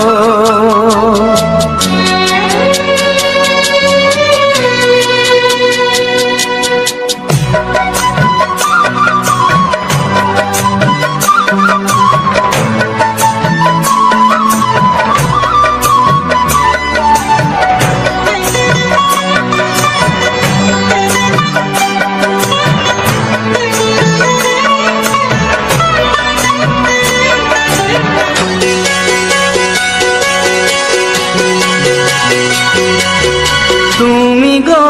তুমি গো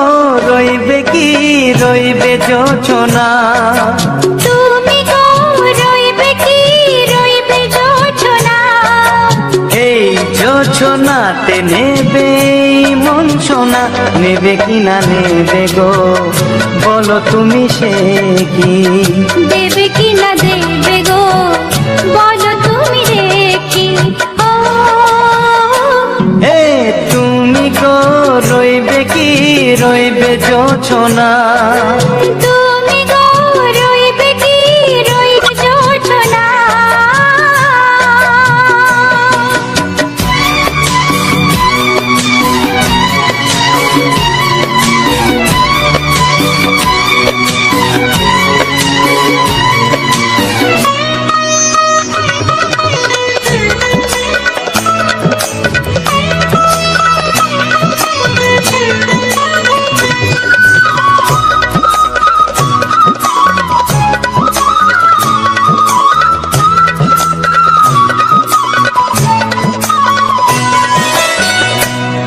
রইবে কি রইবে যোচনা, তুমি গো রইবে কি রইবে যোচনা, এই যোচনাতে নেবে মন সোনা, নেবে কি না নেবে গো বলো তুমি সে কি, দেবে কি না দেবে গো বলো তুমি দেখি। ও এ তুমি গো রইবে কি রইবে যোচনা, তুমি গো রইবে কি রইবে যোচনা।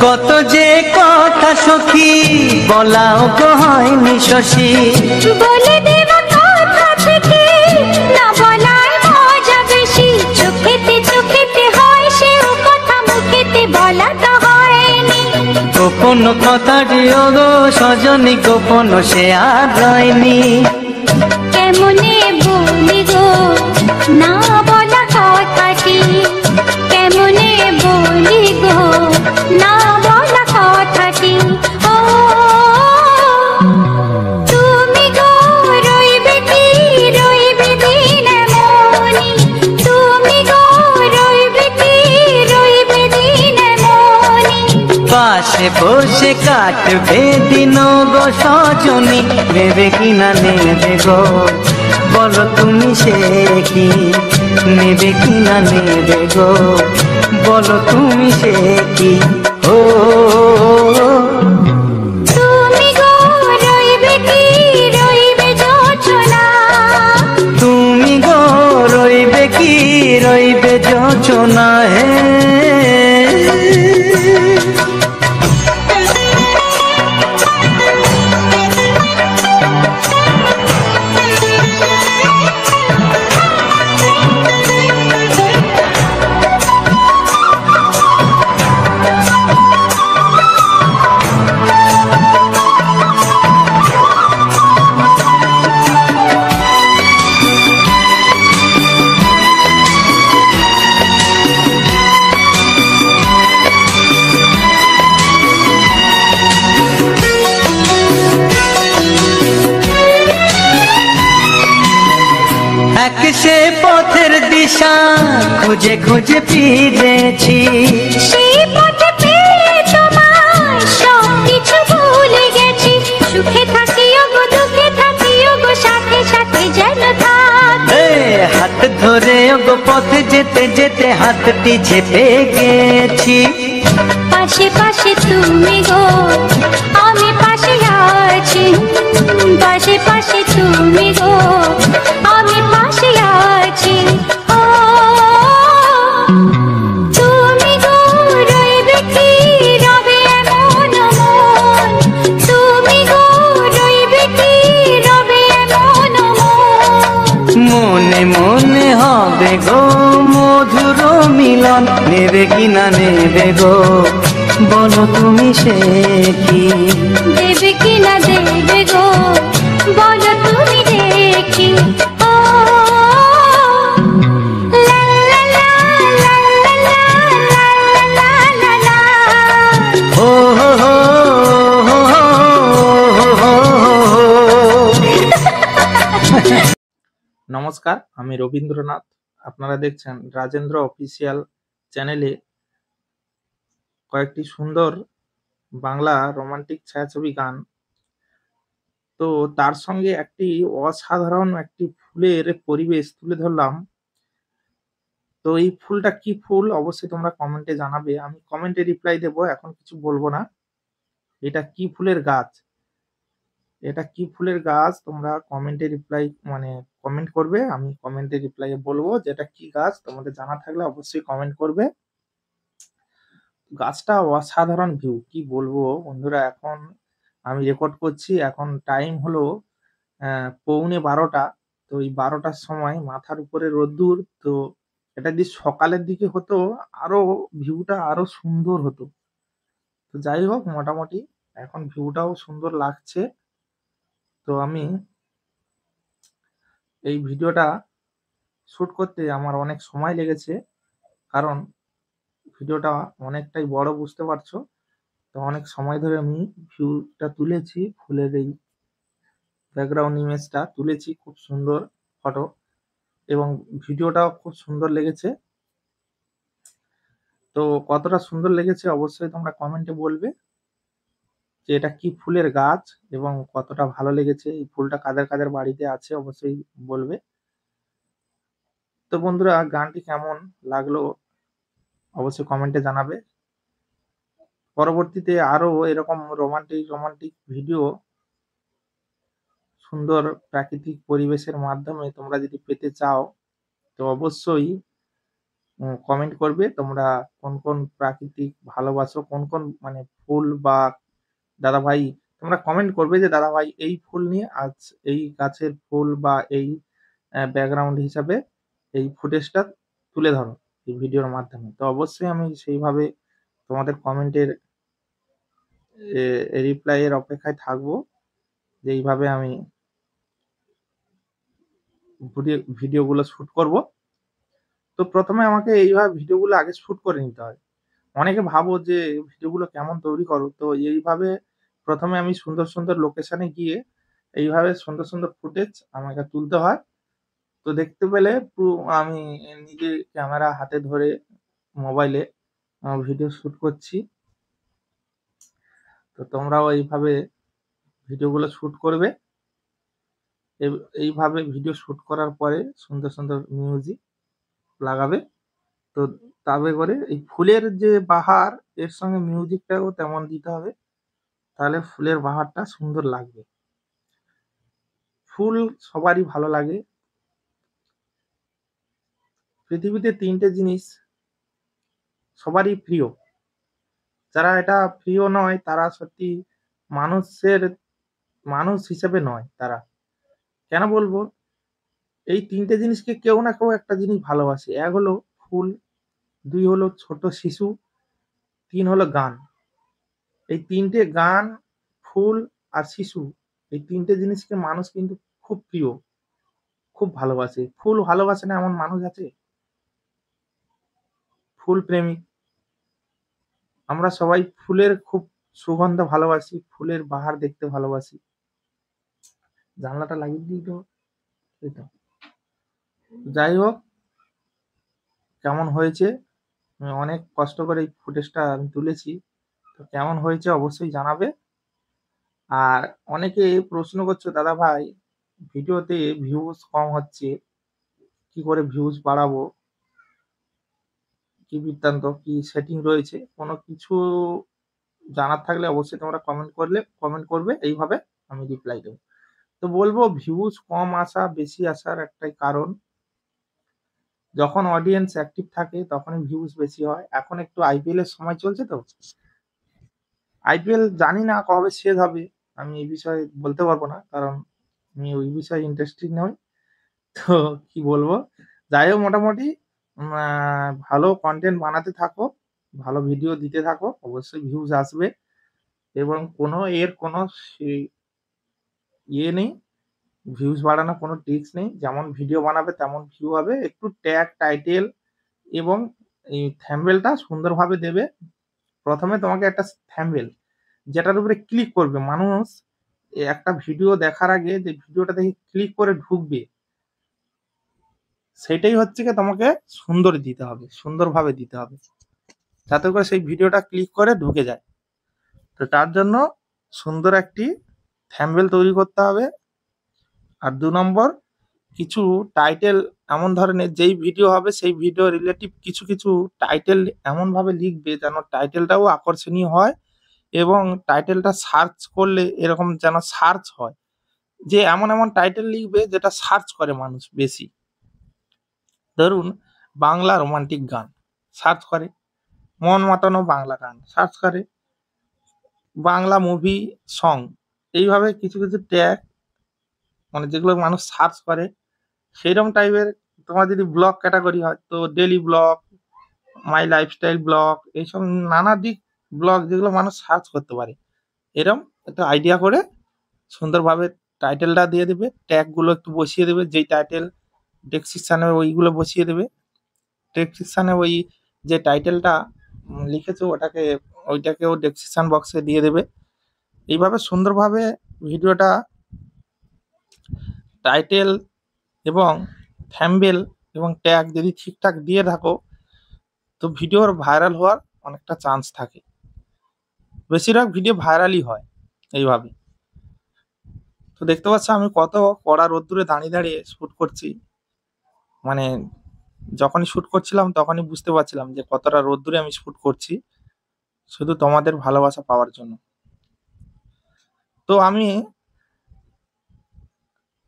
কত যে কথা সখী বলাও গো হয়নি শশী, বলে দেব কথা থেকে না বলার মজা বেশি, চোখেতে চোখেতে হয় সেও কথা মুখেতে বলা তো হয়নি। গোপন কথাটি ও গো সজনী গোপন সে আর রয়নি, কেমনে বলি গো না বলা কথাটি, কেমনে বলি গো না বলা কথাটি। ও তুমি গো রইবে কি রইবে দিন মনি, তুমি গো রইবে কি রইবে দিন মনি। পাশে বসে কাটবে দিন গো সজনী, নেবে কিনা নেবে গো বলো তুমি সে কি, নেবে কিনা নেবে গো বলো তুমি সে কি। ও তুমি গো রইবে কি রইবে যোচনা, তুমি গো রইবে কি রইবে যোচনা হে। এক সে পথের দিশা খুঁজে খুঁজে ফিরেছি, সেই পথে পেয়ে তোমায় সব কিছু ভুলে গেছি। সুখে থাকিও গো দুঃখে থাকিও গো সাথে সাথে যেন থাক। হাত ধরে গো পথে যেতে যেতে হাতটি চেপে গেছি। পাশে পাশে তুমি গো আমি পাশে আছি, পাশে পাশে তুমি গো আমি পাশে আছি। ও তুমি গো রইবে কি রবে এমন মন, তুমি গো রইবে কি রবে এমন মন। মনে মনে হবে গো মধুর মিলন, নেবে কিনা নেবে গো বলো তুমি সে কি, দেবে কিনা দেবে গো বলো তুমি দেখি। ও লা লা লা লা লা লা লা লা লা। ও হো হো হো হো হো হো। নমস্কার, আমি রবীন্দ্রনাথ। আপনারা দেখছেন রাজেন্দ্র অফিসিয়াল চ্যানেলে কয়েকটি সুন্দর বাংলা রোমান্টিক ছায়াছবি গান। তো তার সঙ্গে একটি অসাধারণ একটি ফুলের পরিবেশ তুলে ধরলাম। তো এই ফুলটা কি ফুল অবশ্যই তোমরা কমেন্টে জানাবে, আমি কমেন্টে রিপ্লাই দেবো, এখন কিছু বলবো না। এটা কি ফুলের গাছ, এটা কি ফুলের গাছ তোমরা কমেন্টে রিপ্লাই মানে কমেন্ট করবে, আমি কমেন্টে রিপ্লাই বলবো যেটা কি গাছ। তোমাদের জানা থাকলে অবশ্যই কমেন্ট করবে। গাছটা অসাধারণ ভিউ, কি বলবো বন্ধুরা। এখন আমি রেকর্ড করছি, এখন টাইম হলো 12:45। তো এই 12টার সময় মাথার উপরে রোদ্দুর। তো এটা যদি সকালের দিকে হতো আরো ভিউটা আরো সুন্দর হতো। তো যাই হোক, মোটামুটি এখন ভিউটাও সুন্দর লাগছে। তো আমি এই ভিডিওটা শুট করতে আমার অনেক সময় লেগেছে, কারণ ভিডিওটা অনেকটাই বড়, বুঝতে পারছো। তো অনেক সময় ধরে আমি ভিউটা তুলেছি, ফুলের এই ব্যাকগ্রাউন্ড ইমেজটা তুলেছি, খুব সুন্দর ফটো এবং ভিডিওটাও খুব সুন্দর লেগেছে। তো কতটা সুন্দর লেগেছে অবশ্যই তোমরা কমেন্টে বলবে যে এটা কি ফুলের গাছ এবং কতটা ভালো লেগেছে, এই ফুলটা কাদের কাদের বাড়িতে আছে অবশ্যই বলবে। তো বন্ধুরা, গানটি কেমন লাগলো অবশ্যই কমেন্টে জানাবে। পরবর্তীতে আরো এরকম রোমান্টিক রোমান্টিক ভিডিও সুন্দর প্রাকৃতিক পরিবেশের মাধ্যমে তোমরা যদি পেতে চাও তো অবশ্যই কমেন্ট করবে তোমরা কোন কোন প্রাকৃতিক ভালোবাসো, কোন কোন মানে ফুল বা দাদা ভাই তোমরা কমেন্ট করবে যে দাদা ভাই এই ফুল নিয়ে আজ এই গাছের ফুল বা এই ব্যাকগ্রাউন্ড হিসাবে এই ফুটেজটা তুলে ধরো এই ভিডিওর মাধ্যমে। তো অবশ্যই আমি সেইভাবে তোমাদের কমেন্টের রিপ্লাই এর অপেক্ষায় থাকবো, যে এইভাবে আমি ভিডিওগুলো শুট করব। তো প্রথমে আমাকে এইভাবে ভিডিওগুলো আগে শুট করে নিতে হয়। অনেকে ভাবো যে ভিডিওগুলো কেমন তৈরি করো, তো এইভাবে প্রথমে আমি সুন্দর সুন্দর লোকেশনে গিয়ে এইভাবে সুন্দর সুন্দর ফুটেজ আমাকে তুলতে হয়। তো দেখতে পেলে পুরো আমি নিজে ক্যামেরা হাতে ধরে মোবাইলে ভিডিও শুট করছি। তো তোমরাও এইভাবে ভিডিওগুলো শুট করবে। এইভাবে ভিডিও শুট করার পরে সুন্দর সুন্দর মিউজিক লাগাবে। তো তবে করে এই ফুলের যে বাহার এর সঙ্গে মিউজিকটাও তেমন দিতে হবে, তাহলে ফুলের বাহারটা সুন্দর লাগবে। ফুল সবারই ভালো লাগে। পৃথিবীতে ৩টে জিনিস সবারই প্রিয়। যারা এটা প্রিয় নয় তারা সত্যি মানুষের মানুষ হিসেবে নয় তারা। কেন বলবো? এই ৩টে জিনিসকে কেউ না কেউ একটা জিনিস ভালোবাসে। ১ হলো ফুল, ২ হলো ছোট শিশু, ৩ হলো গান। এই ৩টে গান, ফুল আর শিশু, এই ৩টে জিনিসকে মানুষ কিন্তু খুব প্রিয়, খুব ভালোবাসে। ফুল ভালোবাসে না এমন মানুষ আছে? ফুল প্রেমিক। আমরা সবাই ফুলের খুব সুগন্ধ ভালোবাসি, ফুলের বাহার দেখতে ভালোবাসি। জানলাটা লাগিয়ে দিই তো, এই তো। যাই হোক, কেমন হয়েছে? আমি অনেক কষ্ট করে এই ফুটেজটা আমি তুলেছি। তো কেমন হয়েছে অবশ্যই জানাবে। আর অনেকে প্রশ্ন করছো, দাদা ভাই ভিডিওতে ভিউজ কম হচ্ছে, কি করে ভিউজ বাড়াবো? কি বৃত্তান্ত, কি সেটিং রয়েছে? কোনো কিছু জানার থাকলে অবশ্যই তোমরা কমেন্ট করবে, এইভাবে আমি রিপ্লাই দেবো। তো বলবো ভিউজ কম আসা বেশি আসার একটাই কারণ, যখন অডিয়েন্স অ্যাক্টিভ থাকে তখনই ভিউজ বেশি হয়। এখন একটু আইপিএল এর সময় চলছে, তো আইপিএল জানি না কবে শেষ হবে, আমি এই বিষয়ে বলতে পারবো না, কারণ আমি ওই বিষয়ে ইন্টারেস্টেড নই। তো কি বলবো, যাই হোক মোটামুটি ভালো কন্টেন্ট বানাতে থাকো, ভালো ভিডিও দিতে থাকো, অবশ্যই ভিউজ আসবে। এবং কোনো ইয়ে নেই, ভিউজ বাড়ানোর কোনো ট্রিক্স নেই। যেমন ভিডিও বানাবে তেমন ভিউ হবে। একটু ট্যাগ, টাইটেল এবং এই থাম্বনেলটা সুন্দরভাবে দেবে। প্রথমে তোমাকে একটা থাম্বনেল যেটার উপরে ক্লিক করবে মানুষ, একটা ভিডিও দেখার আগে যে ভিডিওটা দেখে ক্লিক করে ঢুকবে, সেটাই হচ্ছে কি তোমাকে সুন্দর দিতে হবে, সুন্দরভাবে দিতে হবে, যাতে করে সেই ভিডিওটা ক্লিক করে ঢুকে যায়। তো তার জন্য সুন্দর একটি থাম্বনেল তৈরি করতে হবে। আর ২ নম্বর, কিছু টাইটেল এমন ধরনের, যেই ভিডিও হবে সেই ভিডিও রিলেটিভ কিছু কিছু টাইটেল এমনভাবে লিখবে যেন টাইটেলটাও আকর্ষণীয় হয়, এবং টাইটেলটা সার্চ করলে এরকম যেন সার্চ হয়, যে এমন এমন টাইটেল লিখবে যেটা সার্চ করে মানুষ বেশি। ধরুন বাংলা রোমান্টিক গান সার্চ করে, মন মাতানো বাংলা গান সার্চ করে, বাংলা মুভি সং, এইভাবে কিছু কিছু ট্যাগ, মানে যেগুলো মানুষ সার্চ করে সেইরকম টাইপের। তোমার যদি ব্লগ ক্যাটাগরি হয় তো ডেলি ব্লগ, মাই লাইফস্টাইল ব্লগ, এইসব নানা দিক ব্লগ যেগুলো মানুষ সার্চ করতে পারে, এরকম একটা আইডিয়া করে সুন্দরভাবে টাইটেলটা দিয়ে দেবে, ট্যাগগুলো একটু বসিয়ে দেবে, যেই টাইটেল ডেসক্রিপশানে ওইগুলো বসিয়ে দেবে। ডেসক্রিপশানে ওই যে টাইটেলটা লিখেছো ওইটাকেও ডেসক্রিপশান বক্সে দিয়ে দেবে। এইভাবে সুন্দরভাবে ভিডিওটা টাইটেল এবং থাম্বনেল এবং ট্যাগ যদি ঠিকঠাক দিয়ে থাকো, তো ভিডিওর ভাইরাল হওয়ার অনেকটা চান্স থাকে। বেশিরভাগ ভিডিও ভাইরালই হয় এইভাবে। তো দেখতে পাচ্ছ আমি কত কড়া রোদ্দুরে দাঁড়িয়ে দাঁড়িয়ে শ্যুট করছি। মানে যখনই শ্যুট করছিলাম তখনই বুঝতে পারছিলাম যে কতটা রোদ্দুরে আমি শ্যুট করছি, শুধু তোমাদের ভালোবাসা পাওয়ার জন্য। তো আমি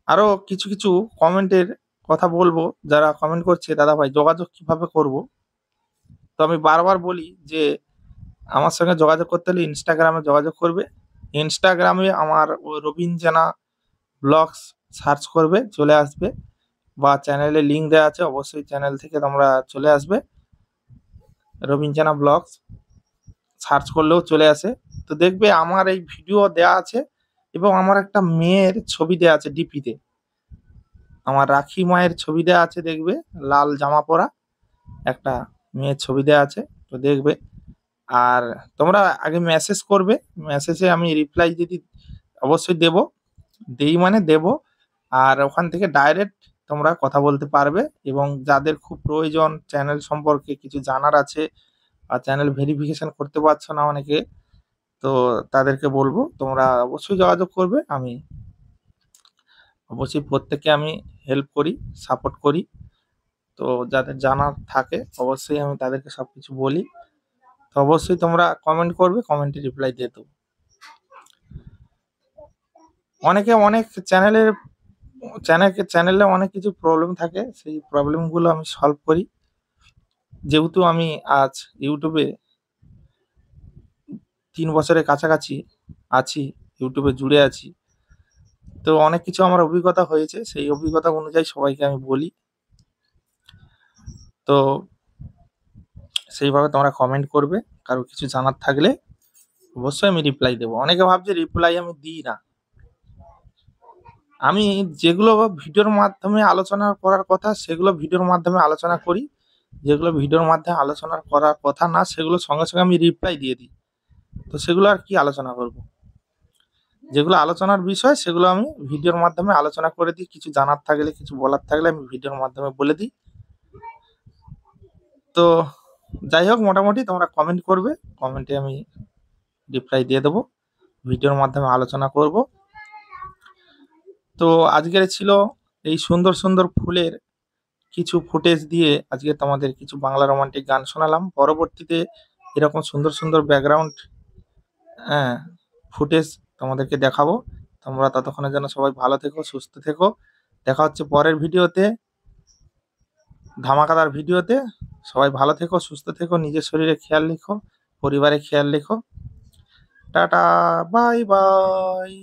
আরো কিছু কিছু কমেন্টের কথা বলবো, যারা কমেন্ট করছে দাদা ভাই যোগাযোগ কিভাবে করব। তো আমি বারবার বলি যে আমার সঙ্গে যোগাযোগ করতে হলে ইনস্টাগ্রামে যোগাযোগ করবে। ইনস্টাগ্রামে আমার রবিন জানা ব্লগস সার্চ করবে, চলে আসবে, বা চ্যানেলে লিঙ্ক দেওয়া আছে, অবশ্যই চ্যানেল থেকে তোমরা চলে আসবে। রবিন জানা ব্লগস সার্চ করলেও চলে আসে। তো দেখবে আমার এই ভিডিও দেওয়া আছে, এবং আমার একটা মেয়ের ছবি দেওয়া আছে ডিপিতে, আমার রাখি মায়ের ছবি দেওয়া আছে, দেখবে লাল জামা পরা। একটা মেয়ের ছবি দেওয়া আছে, তো দেখবে। আর তোমরা আগে মেসেজ করবে, মেসেজে আমি রিপ্লাই যদি অবশ্যই দেই মানে দেব। আর ওখান থেকে ডাইরেক্ট তোমরা কথা বলতে পারবে, এবং যাদের খুব প্রয়োজন চ্যানেল সম্পর্কে কিছু জানার আছে আর চ্যানেল ভেরিফিকেশন করতে পারছো না অনেকে, তো তাদেরকে বলবো তোমরা অবশ্যই যোগাযোগ করবে। আমি অবশ্যই প্রত্যেককে আমি হেল্প করি, সাপোর্ট করি। তো যাদের জানার থাকে অবশ্যই আমি তাদেরকে সবকিছু বলি। তো অবশ্যই তোমরা কমেন্ট করবে, কমেন্টে রিপ্লাই দিয়ে দেবো। অনেকে অনেক চ্যানেলে অনেক কিছু প্রবলেম থাকে, সেই প্রবলেমগুলো আমি সলভ করি। যেহেতু আমি আজ ইউটিউবে 3 বছরের কাছাকাছি আছি, ইউটিউবে জুড়ে আছি, তো অনেক কিছু আমার অভিজ্ঞতা হয়েছে, সেই অভিজ্ঞতা অনুযায়ী সবাইকে আমি বলি। তো সেইভাবে তোমরা কমেন্ট করবে, কারো কিছু জানার থাকলে অবশ্যই আমি রিপ্লাই দেবো। অনেকে ভাবছে রিপ্লাই আমি দিই না। আমি যেগুলো ভিডিওর মাধ্যমে আলোচনা করার কথা সেগুলো ভিডিওর মাধ্যমে আলোচনা করি, যেগুলো ভিডিওর মাধ্যমে আলোচনা করার কথা না সেগুলো সঙ্গে সঙ্গে আমি রিপ্লাই দিয়ে দিই। তো সেগুলো আর কি আলোচনা করব, যেগুলো আলোচনার বিষয় সেগুলো আমি ভিডিওর মাধ্যমে আলোচনা করে দিই। কিছু জানার থাকলে, কিছু বলার থাকলে আমি ভিডিওর মাধ্যমে বলে দিই। তো যাই হোক, মোটামুটি তোমরা কমেন্ট করবে, কমেন্টে আমি রিপ্লাই দিয়ে দেবো, ভিডিওর মাধ্যমে আলোচনা করব। তো আজকের ছিল এই সুন্দর সুন্দর ফুলের কিছু ফুটেজ দিয়ে আজকে তোমাদের কিছু বাংলা রোমান্টিক গান শোনালাম। পরবর্তীতে এরকম সুন্দর সুন্দর ব্যাকগ্রাউন্ড ফুটেজ তোমাদেরকে দেখাবো। তোমরা ততক্ষণে যেন সবাই ভালো থেকো, সুস্থ থেকো। দেখা হচ্ছে পরের ভিডিওতে, ধামাকাদার ভিডিওতে। সবাই ভালো থেকো, সুস্থ থেকো, নিজের শরীরে খেয়াল রেখো, পরিবারে খেয়াল রেখো। Tata, bye bye.